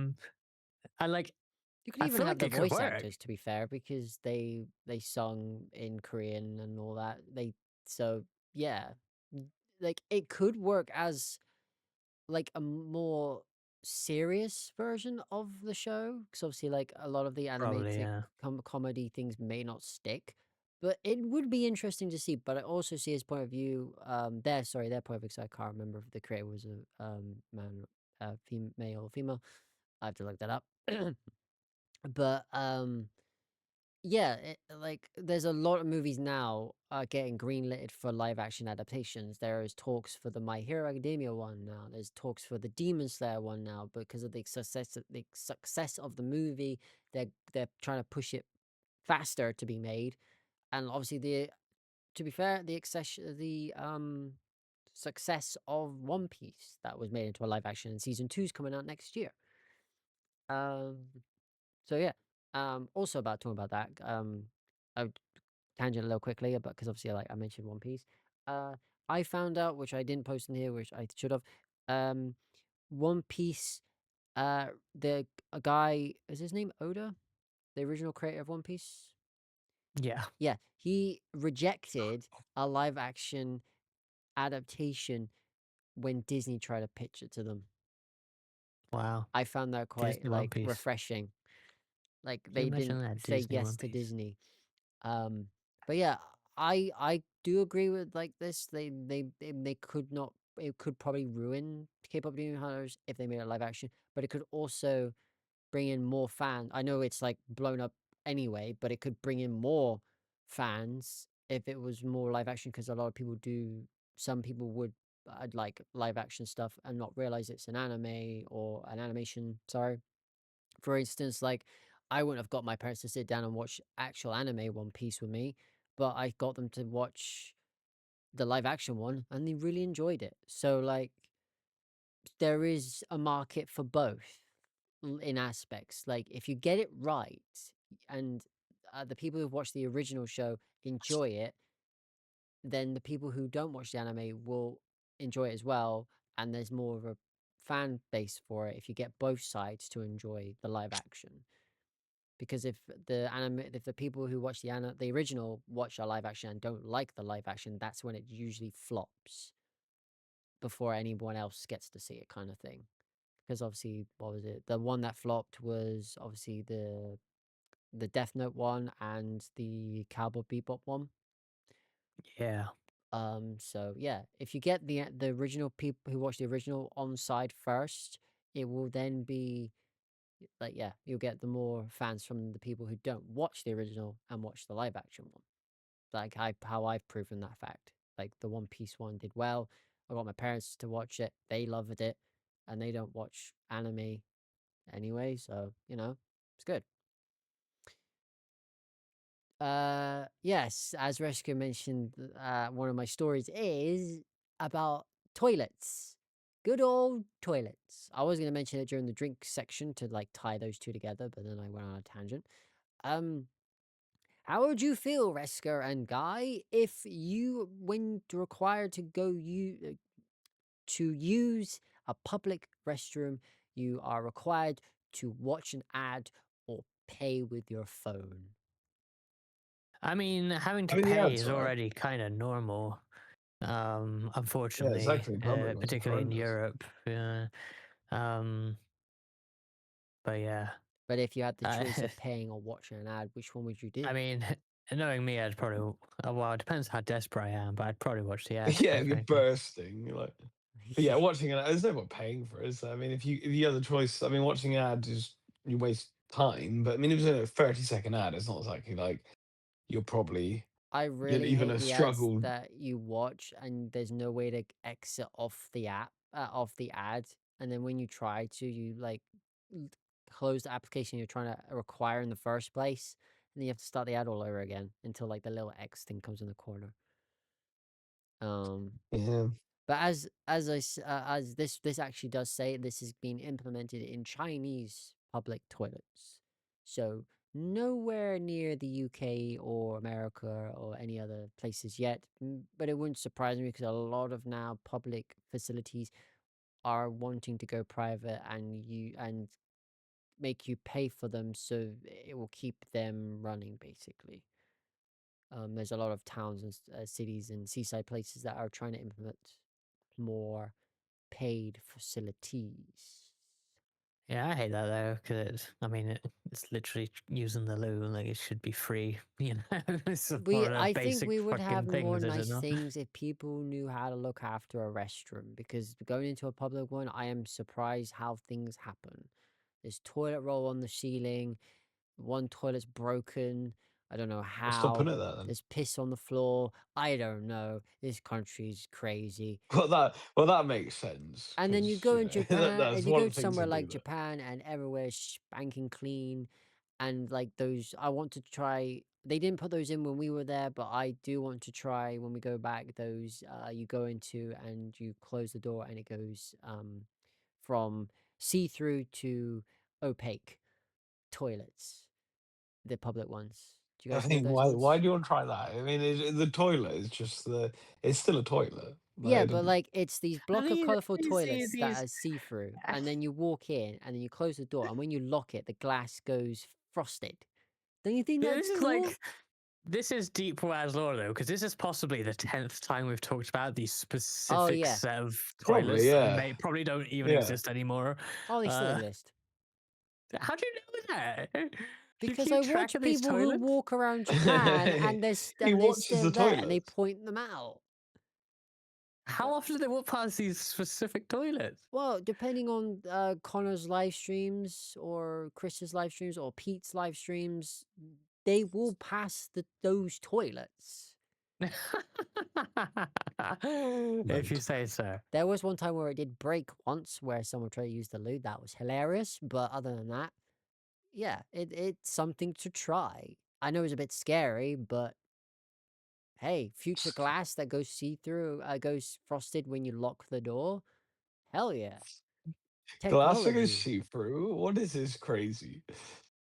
like. You could I even feel have like the it could voice work. actors, to be fair, because they sung in Korean and all that. So yeah, like it could work as like a more serious version of the show, because obviously like a lot of the Probably, animated yeah. comedy things may not stick, but it would be interesting to see. But I also see his point of view, their point of view, 'cause I can't remember if the creator was a man, female or female. I have to look that up. But yeah, like there's a lot of movies now getting greenlit for live action adaptations. There is talks for the My Hero Academia one now. There's talks for the Demon Slayer one now because of the success of the movie. They're trying to push it faster to be made, and obviously to be fair, the success of One Piece that was made into a live action, and season 2 is coming out next year. Um, so yeah. Also about talking about that. I tangent a little quickly, but because obviously, like I mentioned, One Piece. Uh, I found out, which I didn't post in here, which I should have. Um, One Piece. The a guy is his name Oda, the original creator of One Piece. Yeah. Yeah, he rejected a live action adaptation when Disney tried to pitch it to them. Wow. I found that quite Disney One like Piece. refreshing. Like Can you they imagine didn't that say Disney yes One to Piece? Disney. But yeah, I do agree with like this. They could not. It could probably ruin K-pop Demon Hunters if they made it live action, but it could also bring in more fans. I know it's like blown up anyway, but it could bring in more fans if it was more live action because a lot of people do. Some people would like live action stuff and not realize it's an anime or an animation. Sorry, for instance, like I wouldn't have got my parents to sit down and watch actual anime One Piece with me, but I got them to watch the live action one and they really enjoyed it. So like there is a market for both in aspects. Like if you get it right and the people who've watched the original show enjoy it, then the people who don't watch the anime will enjoy it as well. And there's more of a fan base for it if you get both sides to enjoy the live action. Because if the people who watch the original watch a live action and don't like the live action, that's when it usually flops before anyone else gets to see it, kind of thing. Because obviously, what was it? The one that flopped was obviously the Death Note one and the Cowboy Bebop one. Yeah. So yeah, if you get the original people who watch the original on side first, it will then be like, yeah, you'll get the more fans from the people who don't watch the original and watch the live action one. Like how I've proven that fact. Like the One Piece one did well. I got my parents to watch it. They loved it, and they don't watch anime anyway, so it's good. Yes, as Reska mentioned, one of my stories is about toilets. Good old toilets. I was gonna mention it during the drink section to like tie those two together, but then I went on a tangent. Um, how would you feel, Resker and Guy, if you, when required to go to use a public restroom, you are required to watch an ad or pay with your phone. I mean, having to I mean, the pay ads is are. already kind of normal. Yeah, Unfortunately, exactly. Public ones are particularly in horrendous. Europe. Yeah. Um, but yeah, But if you had the choice I, of paying or watching an ad, which one would you do? I mean, knowing me, I'd probably. Well, it depends how desperate I am, but I'd probably watch the ads. Yeah, Quite if you're frankly. bursting, you're like. But yeah, watching an ad, there's no point paying for it. So, I mean, if you have the choice, I mean, watching an ad is you waste time. But I mean, if it's a 30-second ad, it's not exactly like you're probably I really even hate a the ads struggle. that you watch and there's no way to exit off the off the ad. And then when you try to, you like l- close the application you're trying to acquire in the first place, and then you have to start the ad all over again until like the little X thing comes in the corner. Um, Yeah, but as this actually does say, this is being implemented in Chinese public toilets, so nowhere near the UK or America or any other places yet. But it wouldn't surprise me because a lot of now public facilities are wanting to go private and make you pay for them, so it will keep them running basically. There's a lot of towns and cities and seaside places that are trying to implement more paid facilities. Yeah, I hate that though, because I mean, it's literally using the loo. Like, it should be free. You know, it's one of the I think basic we would have fucking more things, is it nice not? things if people knew how to look after a restroom. Because going into a public one, I am surprised how things happen. There's toilet roll on the ceiling. One toilet's broken. I don't know I'll stop how. putting it there then. There's piss on the floor. I don't know. This country's crazy. Well, that makes sense And then you because go in Japan, that's and you one go of to the things they somewhere do like there. Japan, and everywhere's spanking clean. And like those, I want to try. They didn't put those in when we were there, but I do want to try when we go back. Those you go into and you close the door, and it goes from see through to opaque toilets, the public ones. Do you I guys know think those why ones? do you want to try that? I mean, the toilet is just it's still a toilet. Yeah, Like, but like it's these block of colorful These, toilets that these, are see through, and then you walk in, and then you close the door, and when you lock it, the glass goes frosted. Don't you think this that's is cool? like this is deep WAS lore though, because this is possibly the 10th time we've talked about these Oh specific yeah. set of probably, toilets that yeah, probably don't even yeah. exist anymore. Oh, they still Uh, exist. how do you know that? Do you Because keep I track watch of these people who toilets? walk around Japan, and He they're watches still the there, and they toilets. point them out. How often do they walk past these specific toilets? Well, depending on Connor's live streams or Chris's live streams or Pete's live streams, they will pass those toilets. If you Mental. say so. There was one time where it did break once, where someone tried to use the loo. That was hilarious. But other than that, yeah, it's something to try. I know it's a bit scary, but hey, future glass that goes see through, goes frosted when you lock the door. Hell yeah, Glass is technology. see through. What is this crazy?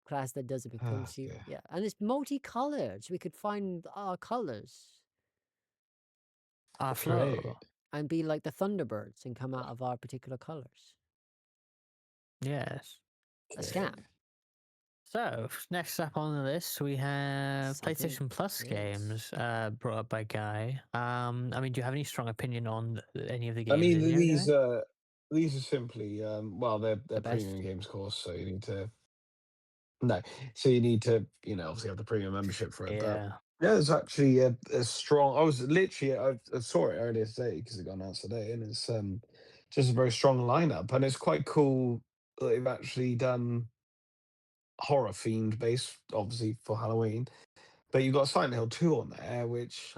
Glass that doesn't become Ah, see. yeah. Yeah, and it's multicolored, so we could find our colors Our Great. flow. and be like the Thunderbirds and come out of our particular colors. Yes. A Okay. scam. So next up on the list we have Something. PlayStation Plus Yes. games, brought up by Guy. I mean, do you have any strong opinion on any of the I games mean, in here, Guy? these are simply well, they're The best. premium games, of course. So you need to no, so you need to obviously have the premium membership for it. But Yeah. yeah, there's actually a strong. I was literally I saw it earlier today because it got announced today, and it's just a very strong lineup, and it's quite cool that they've actually done horror themed based, obviously for Halloween. But you've got Silent Hill 2 on there, which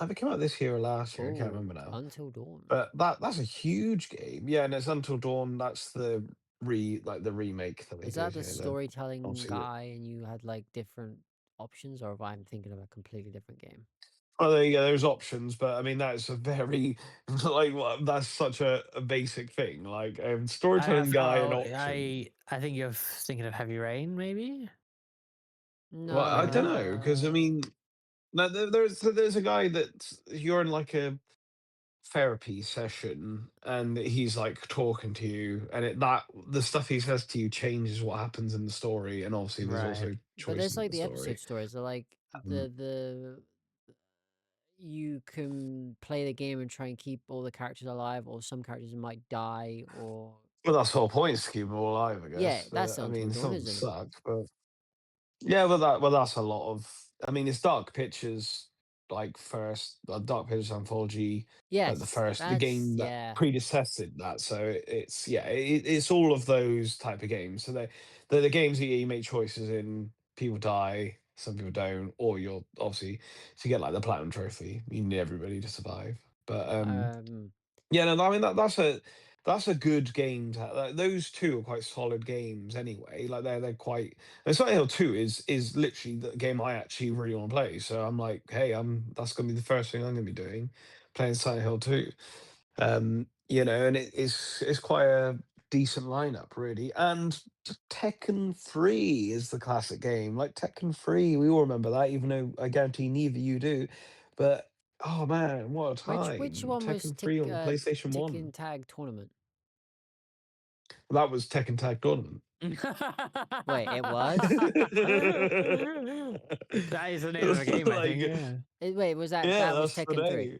either came out this year or last year. I can't Oh, remember now. Until Dawn. But that's a huge game. Yeah, and it's Until Dawn. That's the the remake that they Is that did. the The storytelling obviously. guy and you had like different options, or if I'm thinking of a completely different game? Oh, there you go. There's options, but I mean that's a very that's such a basic thing. Like storytelling guy and option. I think you're thinking of Heavy Rain, maybe. Well, I don't Maybe. know because I No. mean, no, there's a guy that you're in like a therapy session, and he's like talking to you, and that the stuff he says to you changes what happens in the story, and obviously there's Right. also But there's choices in like the the episode story. stories. They're like Um, the you can play the game and try and keep all the characters alive, or some characters might die, or well, that's the whole point, is to keep them all alive, I yeah, guess. that I sounds mean, some of them redundant. suck, but yeah, that's a lot of. I mean, it's Dark Pictures, like first Dark Pictures Anthology, like Yes, the that's game that yeah. predecessed that. So it's yeah, it's all of those type of games. So they're the games that you make choices in. People die, some people don't, or you're obviously to get like the platinum trophy, you need everybody to survive. But yeah, no, I mean that's a good game to have. Like, those two are quite solid games anyway. Like they're quite. And Silent Hill 2 is literally the game I actually really want to play. So I'm like, hey, that's gonna be the first thing I'm gonna be doing, playing Silent Hill 2. And it's quite a decent lineup really. And Tekken 3 is the classic game. Like Tekken 3, we all remember that, even though I guarantee neither you do. But oh man, what a Which time! one was Tekken 3 on the PlayStation Tick 1. and Tag Tournament? That was Tekken Tag Tournament. Wait, it was? That is the name of the game, I think. Like, Yeah. Wait, was yeah, that was that's the Tekken 3? name.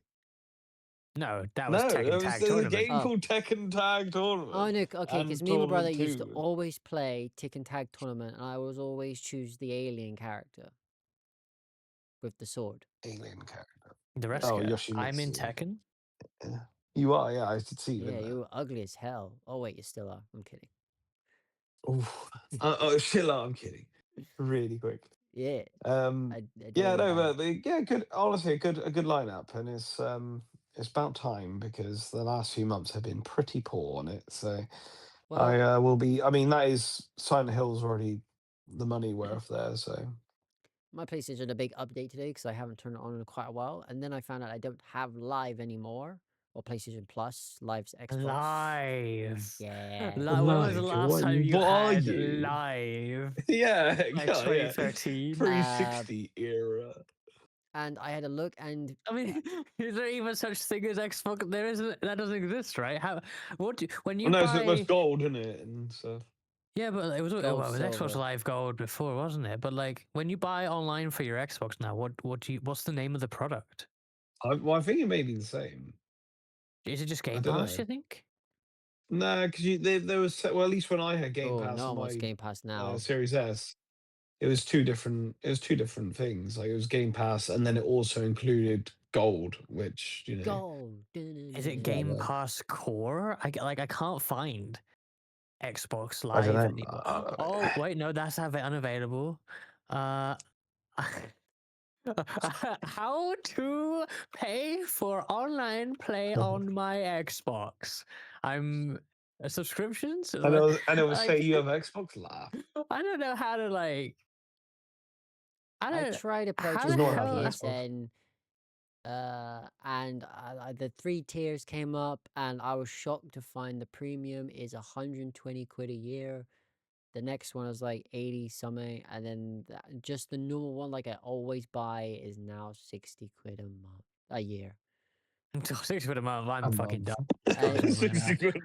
No, that was No, Tekken Tag there's a Tournament. game Oh. called Tekken Tag Oh Tournament no, okay, because and me and my brother Tournament used to 2. always play Tick and Tag Tournament, and I was always choose the alien character with the sword. Alien character. The Oh, Reska. I'm in Yoshimitsu. Tekken. Yeah. You are, yeah, I could see you Yeah, in you that. were ugly as hell. Oh wait, you still are. I'm kidding. Oof. Oh, chill out, I'm kidding. Really quick. Yeah, Um, I don't yeah, mean no, bad. but yeah, good. Honestly, a good lineup, and it's about time because the last few months have been pretty poor on it. So Well, I will be. I mean, that is Silent Hill's already the money worth there. So my PlayStation had a big update today because I haven't turned it on in quite a while, and then I found out I don't have Live anymore, or PlayStation Plus, Live's Xbox. Live. Yeah. When was the like, last time you what are had you? live? Yeah, Like yeah, yeah. 2013? 360 era. And I had a look, and I mean, is there even such thing as Xbox? There isn't. That doesn't exist, right? When Well, you no, it's buy? gold, isn't it, and stuff. Yeah, but it was well, gold, it was Xbox silver. Live Gold before, wasn't it? But like when you buy online for your Xbox now, what's the name of the product? Well, I think it may be the same. Is it just I Game don't Pass? know. You think? No, because there was well, at least when I had Game Oh, Pass no on one wants my Game Pass now. Series S, it was two different. It was two different things. Like it was Game Pass, and then it also included Gold, which Gold. Is it Game whatever. Pass Core? I can't find Xbox I don't Live know. anymore. Oh wait, no, that's unavailable. Uh, how to pay for online play on my Xbox? I'm subscriptions. And it will say Like you have Xbox Laugh. I don't know how to like. I I don't. tried to How purchase the Does not one have of an hell? his, Xbox. and the 3 tiers came up, and I was shocked to find the premium is 120 quid a year. The next one is like 80 something, and then just the normal one, like I always buy, is now 60 quid a year. 6 quid a month. A I'm fucking month. done. And,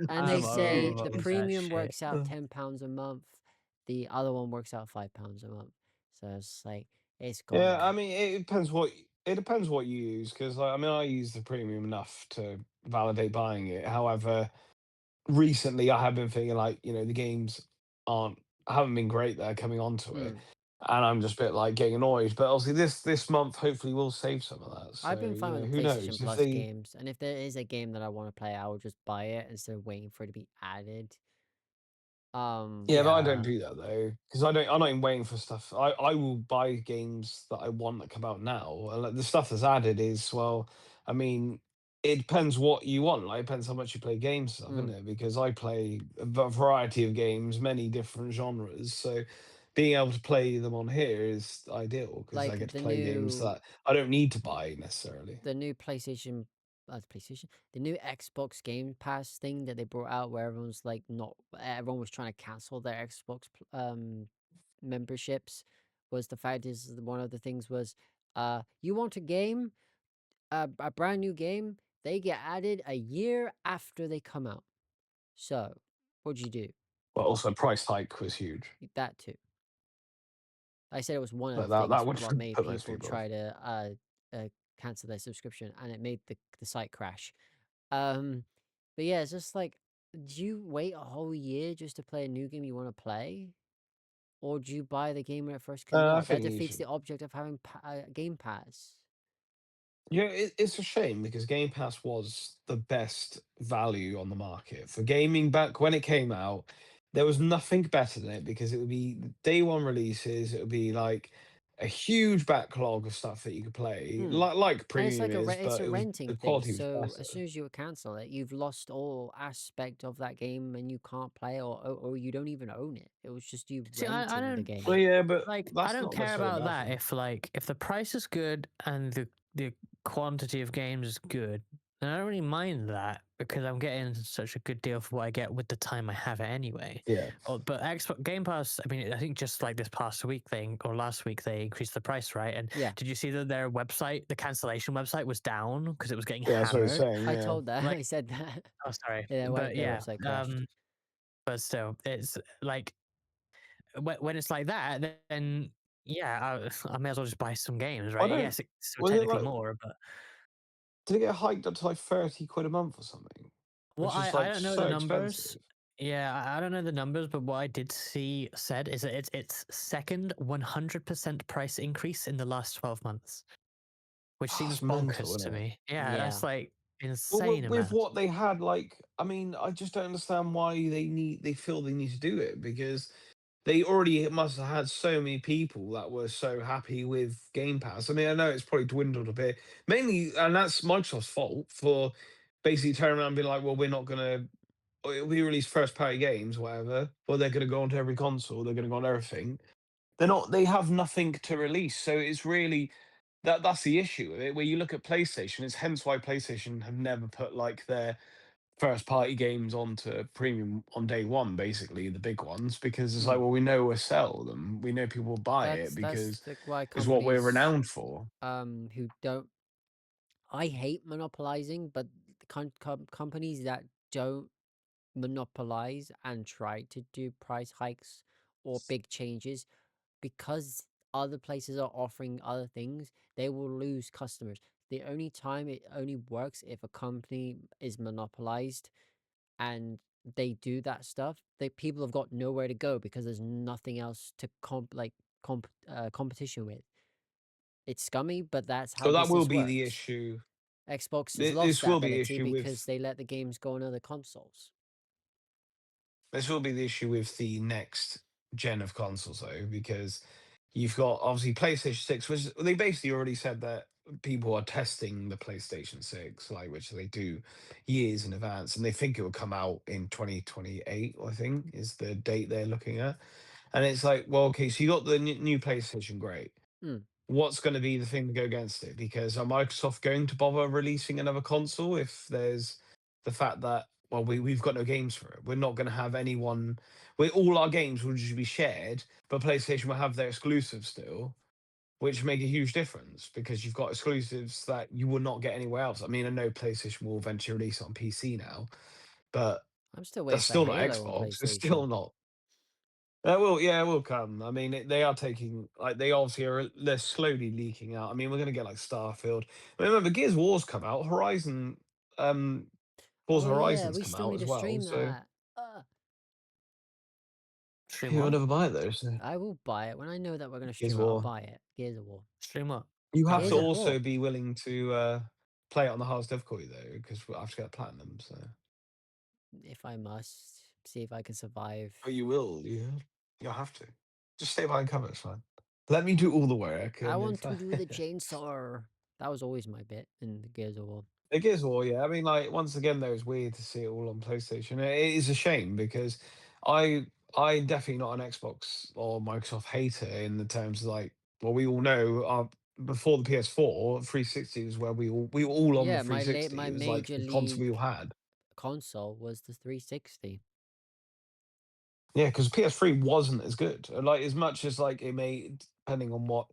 and they I'm say over the with that premium shit. works out £10 a month, the other one works out £5 a month. So it's like it's gone Yeah, I up. mean, it depends what you use because, like, I mean, I use the premium enough to validate buying it. However, recently I have been feeling like the games aren't haven't been great there coming onto it, Mm. and I'm just a bit like getting annoyed. But obviously, this month hopefully we'll save some of that. So I've been fine with the who PlayStation knows if Plus they. games, and if there is a game that I want to play, I will just buy it instead of waiting for it to be added. Yeah, but I don't Yeah. do that though because I'm not even waiting for stuff. I will buy games that I want that come out now. And like, the stuff that's added is well, I mean, it depends what you want. Like, it depends how much you play games stuff, isn't Mm. it? Because I play a variety of games, many different genres. So being able to play them on here is ideal because I Like get to play games that I don't need to buy necessarily. the new the new Xbox Game Pass thing that they brought out, where everyone's like not everyone was trying to cancel their Xbox memberships. Was the fact is one of the things was you want a game, a brand new game, they get added a year after they come out. So, what'd you do? But also, price hike was huge. That too. I said it was one of But the that things would what made put most people people off. try to cancel their subscription, and it made the site crash. Um, but yeah, it's just like, do you wait a whole year just to play a new game you want to play, or do you buy the game when it first comes I out? That think you defeats should. the object of having Game Pass. Yeah, it's a shame because Game Pass was the best value on the market for gaming back when it came out. There was nothing better than it because it would be day one releases. It would be like a huge backlog of stuff that you could play, Hmm. like And it's Premium like is, it's but a it was renting the thing. quality was So as better. soon as you cancel it, you've lost all aspect of that game, and you can't play, or you don't even own it. It was just you See, I renting the don't Well, game. yeah, but I that's don't not care necessarily a about bad that thing. if the price is good and the quantity of games is good, then I don't really mind that because I'm getting such a good deal for what I get with the time I have it anyway. Yeah. But Xbox Game Pass, I mean, I think just like this past week thing or last week they increased the price, right? And Yeah, did you see that their website, the cancellation website, was down because it was getting Yeah, that's what he's hammered? saying. I Yeah. told that. Like, I said that. oh, sorry, Yeah, but their yeah, website crashed. but still, it's like when it's like that, then yeah, I may as well just buy some games, I right? don't. Yes, it's still Was it technically like? more, but Did it get hiked up to like 30 quid a month or something? well, Which is I like don't know the so numbers. expensive. Yeah, I don't know the numbers, but what I did see said is that it's second 100% price increase in the last 12 months, which Oh, seems it's mental, bonkers to isn't it? me. Yeah, that's Yeah. like Well, insane with amount. what they had, like, I mean, I just don't understand why they feel they need to do it because they already must have had so many people that were so happy with Game Pass. I mean, I know it's probably dwindled a bit, mainly, and that's Microsoft's fault for basically turning around and being like, well, we're not gonna. We release first party games, whatever. Well, they're going to go onto every console. They're going to go on everything. They're not. They have nothing to release. So it's really that's the issue with it. Where you look at PlayStation, it's hence why PlayStation have never put like their first party games onto premium on day one. Basically, the big ones, because it's Hmm. like, well, we know we'll sell them. We know people will buy it That's because like why it's what we're companies renowned for. who don't, I hate monopolizing, but the companies that don't monopolize and try to do price hikes or big changes, because other places are offering other things, they will lose customers. The only time it only works if a company is monopolized and they do that stuff, they people have got nowhere to go because there's nothing else to competition with. It's scummy, but that's how So that will business be the works. issue. Xbox has lost This that will be the ability issue because with they let the games go on other consoles. This will be the issue with the next gen of consoles, though, because you've got obviously PlayStation 6, which they basically already said that people are testing the PlayStation 6, like which they do years in advance, and they think it will come out in 2028, I think, is the date they're looking at. And it's like, well, okay, so you got the new PlayStation, great. Hmm. What's going to be the thing to go against it? Because are Microsoft going to bother releasing another console if there's the fact that well we've got no games for it? We're not going to have anyone. We all our games will just be shared, but PlayStation will have their exclusives still, which make a huge difference because you've got exclusives that you will not get anywhere else. I mean, I know PlayStation will eventually release it on PC now, but I'm still waiting that's for still not Halo on Xbox. It's still PlayStation. not. It will, yeah, it will come. I mean, they are taking like they obviously are. They're slowly leaking out. I mean, we're going to get like Starfield. I mean, remember, Gears Wars come out. Horizon, um, Forza Oh yeah, Horizons we come still out need as to well. stream So that. Stream you'll what? never buy those. So. I will buy it when I know that we're gonna Gears stream of it. I'll War. buy it. Gears of War. Stream what? You have to Gears Oh, of also War. be willing to play it on the hardest difficulty though, because we have to get platinum. So, If I must, see if I can survive. but you will. You'll have to. Just stay behind cover. It's fine. Let me do all the work, I and want if to I do the chainsaw. That was always my bit in the Gears of War. It Gears of War, yeah. I mean, like once again, though, it's weird to see it all on PlayStation. It is a shame because I I'm definitely not an Xbox or Microsoft hater in the terms of like well, we all know before the PS4, 360 was where we were all on the Yeah, my 360. It was like major the console we all league had. console was the 360. Yeah, because PS3 wasn't as good. Like as much as like it may depending on what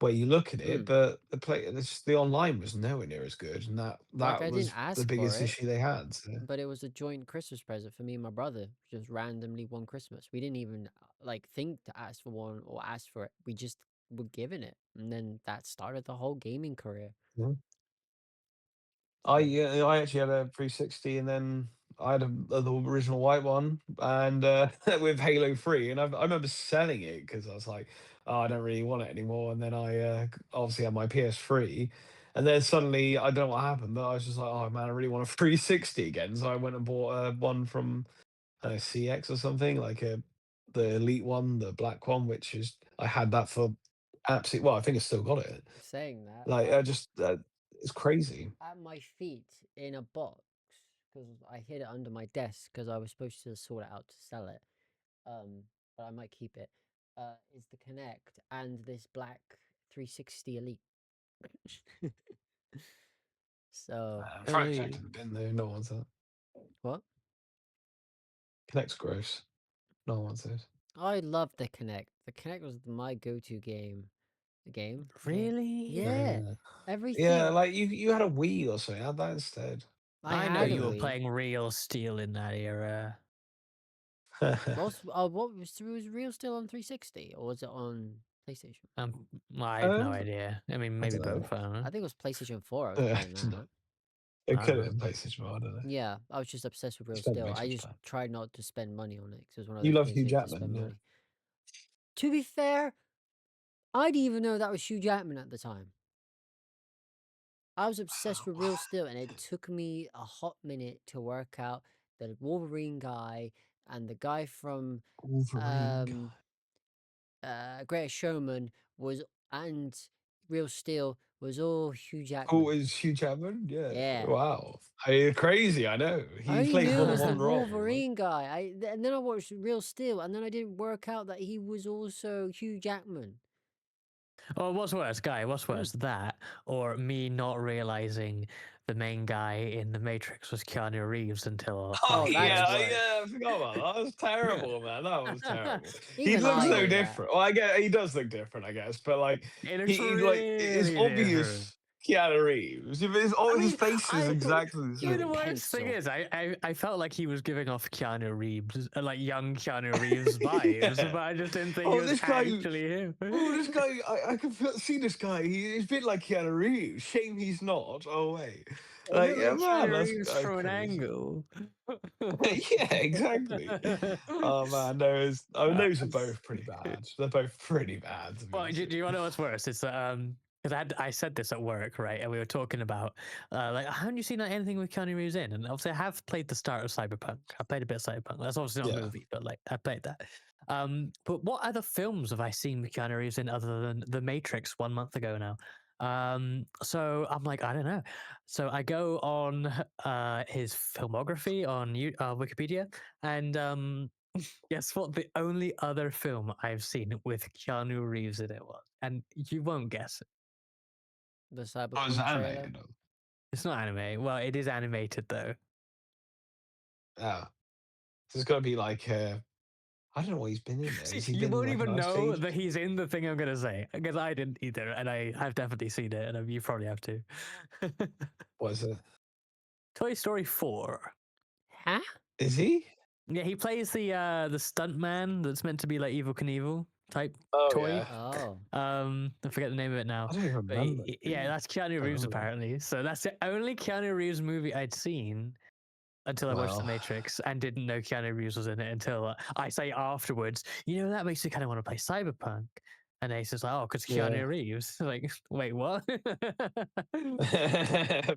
where you look at it, Mm. but the online was nowhere near as good, and Like that I didn't was the ask for biggest it, issue they had. So. but it was a joint Christmas present for me and my brother, just randomly one Christmas. We didn't even like think to ask for one or ask for it. We just were given it, and then that started the whole gaming career. Yeah. So I actually had a 360, and then I had the original white one, and with Halo 3, and I remember selling it because I was like, oh, I don't really want it anymore. And then I obviously had my PS3, and then suddenly I don't know what happened, but I was just like, oh man, I really want a 360 again. So I went and bought one from CX or something, like the Elite one, the black one, which is I had that for absolutely. Well, I think I still got it. saying that, Like I just it's crazy. at my feet in a box, because I hid it under my desk because I was supposed to sort it out to sell it. But I might keep it. Is the Connect and this black 360 Elite. So Throw it Really? back in the bin though. No one wants that. what? Connect's gross. No one wants those. I love the Connect. The Connect was my go-to game. The game? Yeah. Really? Yeah. Yeah, Everything. like you had a Wii or something. Had that instead. I I know had a you were Wii. playing real steel in that era. What was Real still on 360 or was it on PlayStation? I have no uh, idea. I mean, I maybe don't know. both. I don't know. I think it was PlayStation 4 I was playing that. No, it I could don't have know. been PlayStation 4, I don't know. Yeah, I was just obsessed with Real Depends what Steel. makes I you just play. tried not to spend money on it because it was one of You those love games Hugh you have to spend Jackman, yeah. money. To be fair, I didn't even know that was Hugh Jackman at the time. I was obsessed with Real Steel, and it took me a hot minute to work out the Wolverine guy and the guy from Wolverine guy. um Greatest Showman was and Real Steel was all Hugh Oh, Jackman. is Hugh Jackman? Yeah. Yeah. Wow. Hey, crazy, I know. I He only plays knew it one was the one wrong, right? Wolverine guy. And then I watched Real Steel, and then I didn't work out that he was also Hugh Jackman. Oh, what's worse, Guy? What's Mm. worse, that or me not realizing the main guy in The Matrix was Keanu Reeves until Oh Oh, like that's years. worse. yeah, I forgot about that. That was terrible, man. That was terrible. He Even looks I no knew that. different. Well, I get he does look different, I guess, but like It looks he like it's really different. obvious Keanu Reeves. I His mean, face is I exactly the He you know, the went same. worst thing pencil. is I felt like he was giving off Keanu Reeves, like young Keanu Reeves vibes, Yeah. but I just didn't think he Oh, was this guy. actually him. Oh, this guy. I can see this guy. He's a bit like Keanu Reeves. Shame he's not. Oh wait. It Like looked yeah, like man, Keanu that's Reeves from an crazy. angle. Yeah, exactly. Oh man, those are It's- both pretty bad. They're both pretty bad, to be Well, honest do with you you. want to know what's worse? It's because I said this at work, right? And we were talking about like, haven't you seen like, anything with Keanu Reeves in? And obviously, I have played the start of Cyberpunk. I played a bit of Cyberpunk. That's obviously not a Yeah. movie, but like I played that. But what other films have I seen with Keanu Reeves in other than The Matrix 1 month ago now? So I'm like, I don't know. So I go on his filmography on Wikipedia, and guess what? The only other film I've seen with Keanu Reeves in it was, and you won't guess it. The Oh, it's Cyberpunk trailer. animated. It's not anime. Well, it is animated though. Yeah. So it's got to be like I don't know what he's been in there. See, Has he you been in won't like an even Ice know Age? that he's in the thing I'm gonna say because I didn't either, and I've definitely seen it, and you probably have too. What is it? Toy Story 4. Huh? Is he? Yeah, he plays the stunt man that's meant to be like Evil Knievel type Oh toy. yeah. Oh. I forget the name of it now. I don't even But remember. yeah, that's Keanu I Reeves remember. apparently. So that's the only Keanu Reeves movie I'd seen until I watched The Well, Matrix and didn't know Keanu Reeves was in it until I say afterwards, that makes me kind of want to play Cyberpunk. And Ace is like, oh, because yeah. Keanu Reeves. Like, wait, what?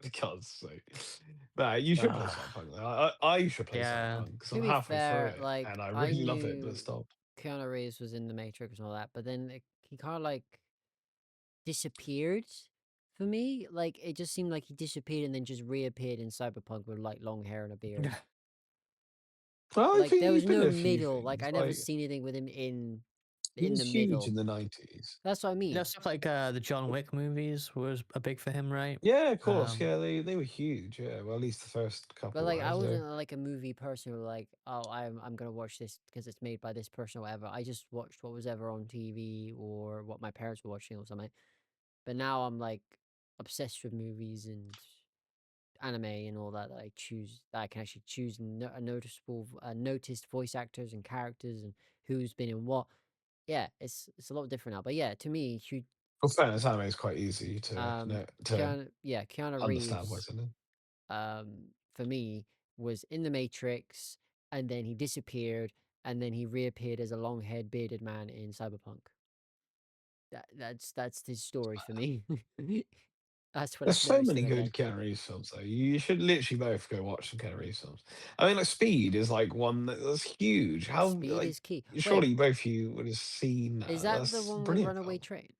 Because so, nah, you should play uh, Cyberpunk. Though. I should play yeah. Cyberpunk because To I'm be halfway through fair, it like and I I really love it, but knew stop. Keanu Reeves was in the Matrix and all that, but then he kind of like disappeared for me. Like it just seemed like he disappeared and then just reappeared in Cyberpunk with like long hair and a beard. Well, I Like think there he's was been in no a few middle. Like things. I never Like seen anything with him he in was the huge in middle. the '90s. That's what I mean. Stuff like the John Wick movies was a big for him, right? Yeah, of course. Um, Yeah, they were huge. Yeah, well, at least the first But couple like I were. So wasn't like a movie person who like, oh, I'm gonna watch this because it's made by this person or whatever. I just watched what was ever on TV or what my parents were watching or something. But now I'm like obsessed with movies and anime and all that. That I can actually choose noticed voice actors and characters and who's been in what. Yeah, it's a lot different now. But yeah, to me, Well, fairness, anime is quite easy to know, to Keanu understand Reeves, what's in it. for me, was in the Matrix, and then he disappeared, and then he reappeared as a long-haired bearded man in Cyberpunk. That's his story for me. That's what There's I've so noticed many him good again. Keanu Reeves films, though. You should literally both go watch some Keanu Reeves films. I mean, like Speed is like one that's huge. How Speed like is key. Wait, surely both you would have seen is that. that the That's a one with brilliant Runaway film. Train?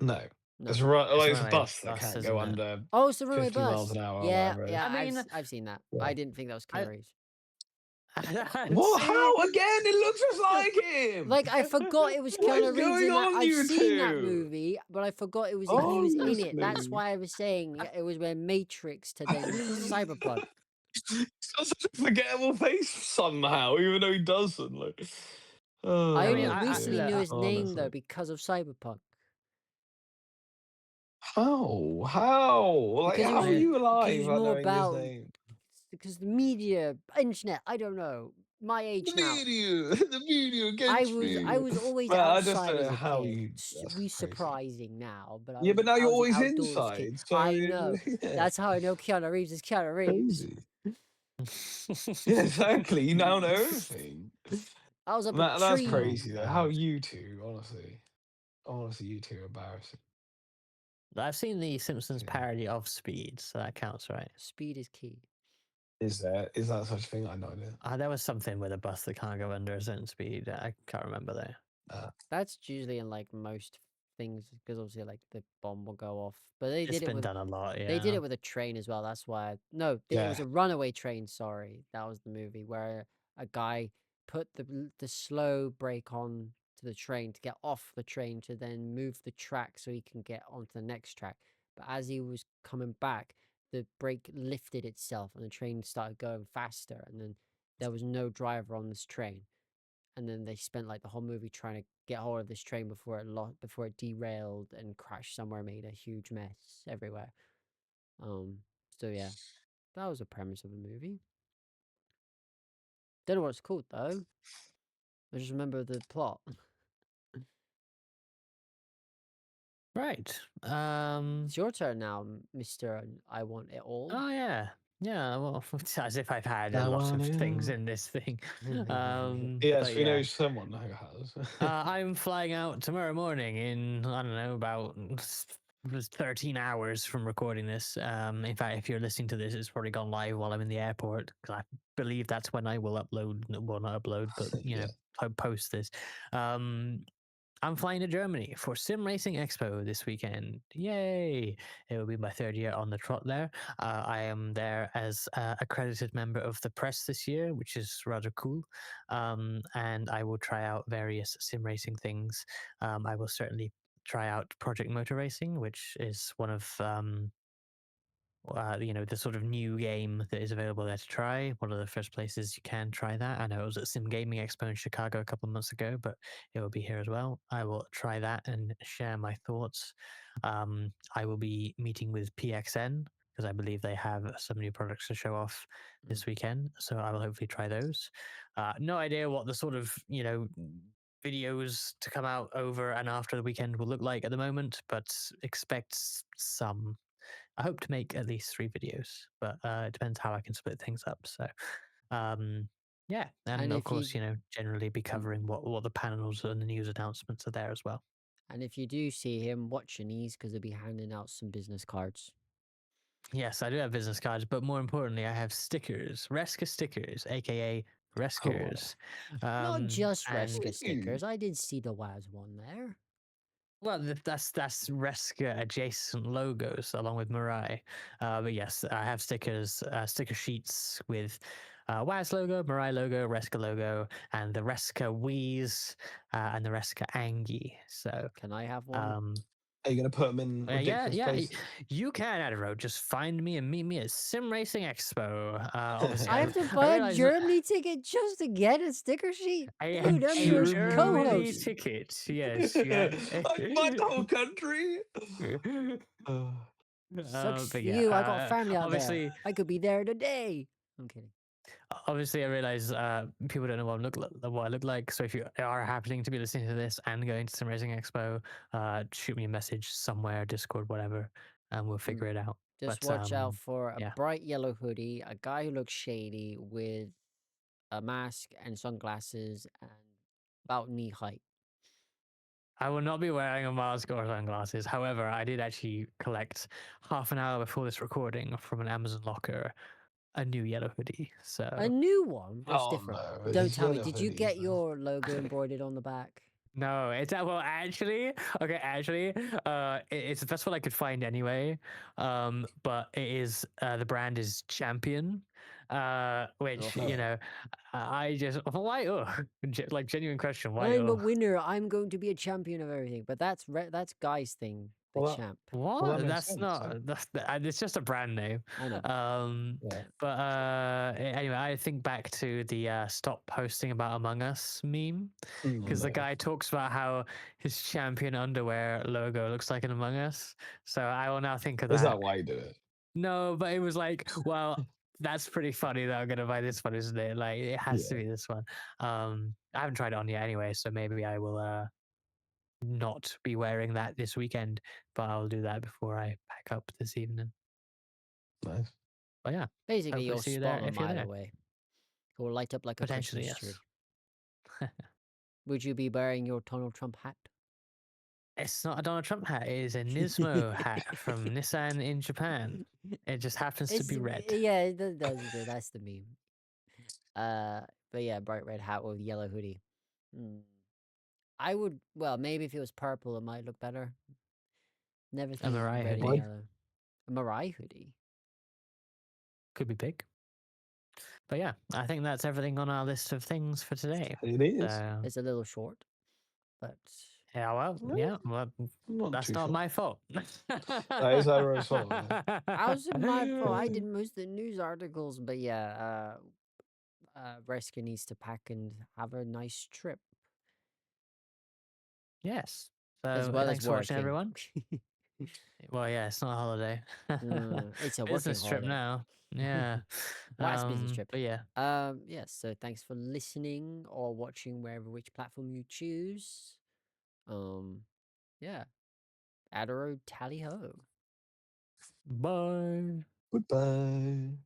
No, No. it's It's it's a Runaway bus that Bus, can't go isn't it? under Oh, it's the Runaway 50 miles Bus. an hour or Yeah, whatever it is. yeah, I mean, I've seen that. Yeah. I didn't think that was I Keanu Reeves. What? see. How again? It looks just like him. Like I forgot it was What is Keanu Reeves going in that. on, I've you seen that two? movie, but I forgot he was in it. That's Honestly, why I was saying it was where Matrix to then Cyberpunk. he's got such a forgettable face somehow, even though he doesn't. Like, I I mean, only oh recently dear. knew look, his name though Honestly, because of Cyberpunk. how? How? Like, Because it how was are you because it alive was not more knowing his about name? because the media, internet, I don't know. My age The now. video, the video against I me. was always Man, I just outside don't as know a how kid. you. That's We crazy. surprising now, but Yeah, but now I you're was the always outdoors kid. inside, so I know. yeah, That's how I know Keanu Reeves is Keanu Reeves. crazy. Yeah, exactly. You now know everything. I was up a That's oh tree. crazy though. How god. you two, honestly, you two are embarrassing. I've seen the Simpsons Yeah. parody of Speed, so that counts, right? Speed is key. Is that such a thing? I know it. There was something with a bus that can't go under a certain speed. I can't remember though. That's usually in like most things because obviously like the bomb will go off. But they It's did it been with done a lot, they did yeah. it with a train as well. That's why no, it was Yeah. a runaway train. Sorry, that was the movie where a guy put the slow brake on to the train to get off the train to then move the track so he can get onto the next track. But as he was coming back, the brake lifted itself and the train started going faster. And then there was no driver on this train. And then they spent like the whole movie trying to get hold of this train before it derailed and crashed somewhere, made a huge mess everywhere. So yeah, that was the premise of the movie. Don't know what it's called though. I just remember the plot. Right. It's your turn now, Mister. I want it all. Oh yeah. Yeah, well, it's as if I've had a I lot of want things it. in this thing. Yes, But we know yeah. someone who has. I'm flying out tomorrow morning in, I don't know, about 13 hours from recording this. In fact, if you're listening to this, it's probably gone live while I'm in the airport because I believe that's when I will upload, well, not upload, but, Yeah. post this. I'm flying to Germany for Simracing Expo this weekend. Yay! It will be my third year on the trot there. I am there as accredited member of the press this year, which is rather cool. And I will try out various sim racing things. I will certainly try out Project Motor Racing, which is one of the sort of new game that is available there to try. One of the first places you can try that. I know it was at Sim Gaming Expo in Chicago a couple of months ago, but it will be here as well. I will try that and share my thoughts. I will be meeting with PXN because I believe they have some new products to show off this weekend. So I will hopefully try those. No idea what the sort of, videos to come out over and after the weekend will look like at the moment, but expect some. I hope to make at least 3 videos, but it depends how I can split things up. So, yeah, and And of if you course, generally be covering what the panels and the news announcements are there as well. and if you do see him, watch your knees because he'll be handing out some business cards. Yes, I do have business cards, but more importantly, I have stickers, Reska stickers, aka Oh, Reskers. Not just And Reska stickers. I did see the WWAS one there. well, that's Reska adjacent logos along with Mirai. But yes, I have sticker sheets with WAS logo, Mirai logo, Reska logo, and the Reska WWAS and the Reska Angie. So Can I have one? um, Are you going to put them in ridiculous places? You can, Adaro. Just find me and meet me at Simracing Expo. Obviously, I have to I buy a realize that Germany ticket just to get a sticker sheet. a Dude, I'm your Germany co-host. ticket. Yes, yeah. I buy the whole country. Sucks for But you. I got yeah, family out there. obviously, I could be there today. I'm kidding. obviously, I realize people don't know what I look like. So if you are happening to be listening to this and going to some Racing Expo, shoot me a message somewhere, Discord, whatever, and we'll figure it out. Just But watch out for a yeah. bright yellow hoodie, a guy who looks shady with a mask and sunglasses and about knee height. I will not be wearing a mask or sunglasses. However, I did actually collect half an hour before this recording from an Amazon locker a new yellow hoodie. A So new one? What's Oh different? no! Don't It's tell me. yellow Did you hoodies, get though. your logo embroidered on the back? no, it's well actually okay. Actually, it's the best one I could find anyway. But it is the brand is Champion, which Oh. you know, I just why like genuine question why I'm a winner. I'm going to be a champion of everything. But that's Guy's thing. The Well, champ. well, that What? makes That's sense. Yeah. not. It's just a brand name. I know. Yeah. But anyway, I think back to the stop posting about Among Us meme because the No. guy talks about how his champion underwear logo looks like an Among Us. So I will now think of Is that. that why you did it? No, but it was like, well, that's pretty funny that I'm gonna buy this one, isn't it? Like it has to Yeah. be this one. I haven't tried it on yet anyway, so maybe I will not be wearing that this weekend, but I'll do that before I pack up this evening. Nice. But yeah, Basically, hopefully you'll see you spot there a if you're mile there. away. It will light up like a Potentially, Christmas yes. tree. Would you be wearing your Donald Trump hat? It's not a Donald Trump hat. It is a Nismo hat from Nissan in Japan. It just happens to be red. Yeah, that's the meme. But yeah, bright red hat with yellow hoodie. I would, well, maybe if it was purple, it might look better. Never A think Mariah red and hoodie. yellow. A Mariah hoodie. Could be big. But yeah, I think that's everything on our list of things for today. It is. So, It's a little short, but yeah, well, Not that's too not sure. my fault. That is Adro's fault. Yeah. how's it my fault? I did most of the news articles, but yeah, Reska needs to pack and have a nice trip. Yes. As So well as thanks for watching, working. everyone. Well, yeah, it's not a holiday. It's a working Business trip holiday. now. Yeah. Last business trip. But yeah. Yes, so thanks for listening or watching wherever which platform you choose. Yeah. Adoro tally ho. Bye. Goodbye.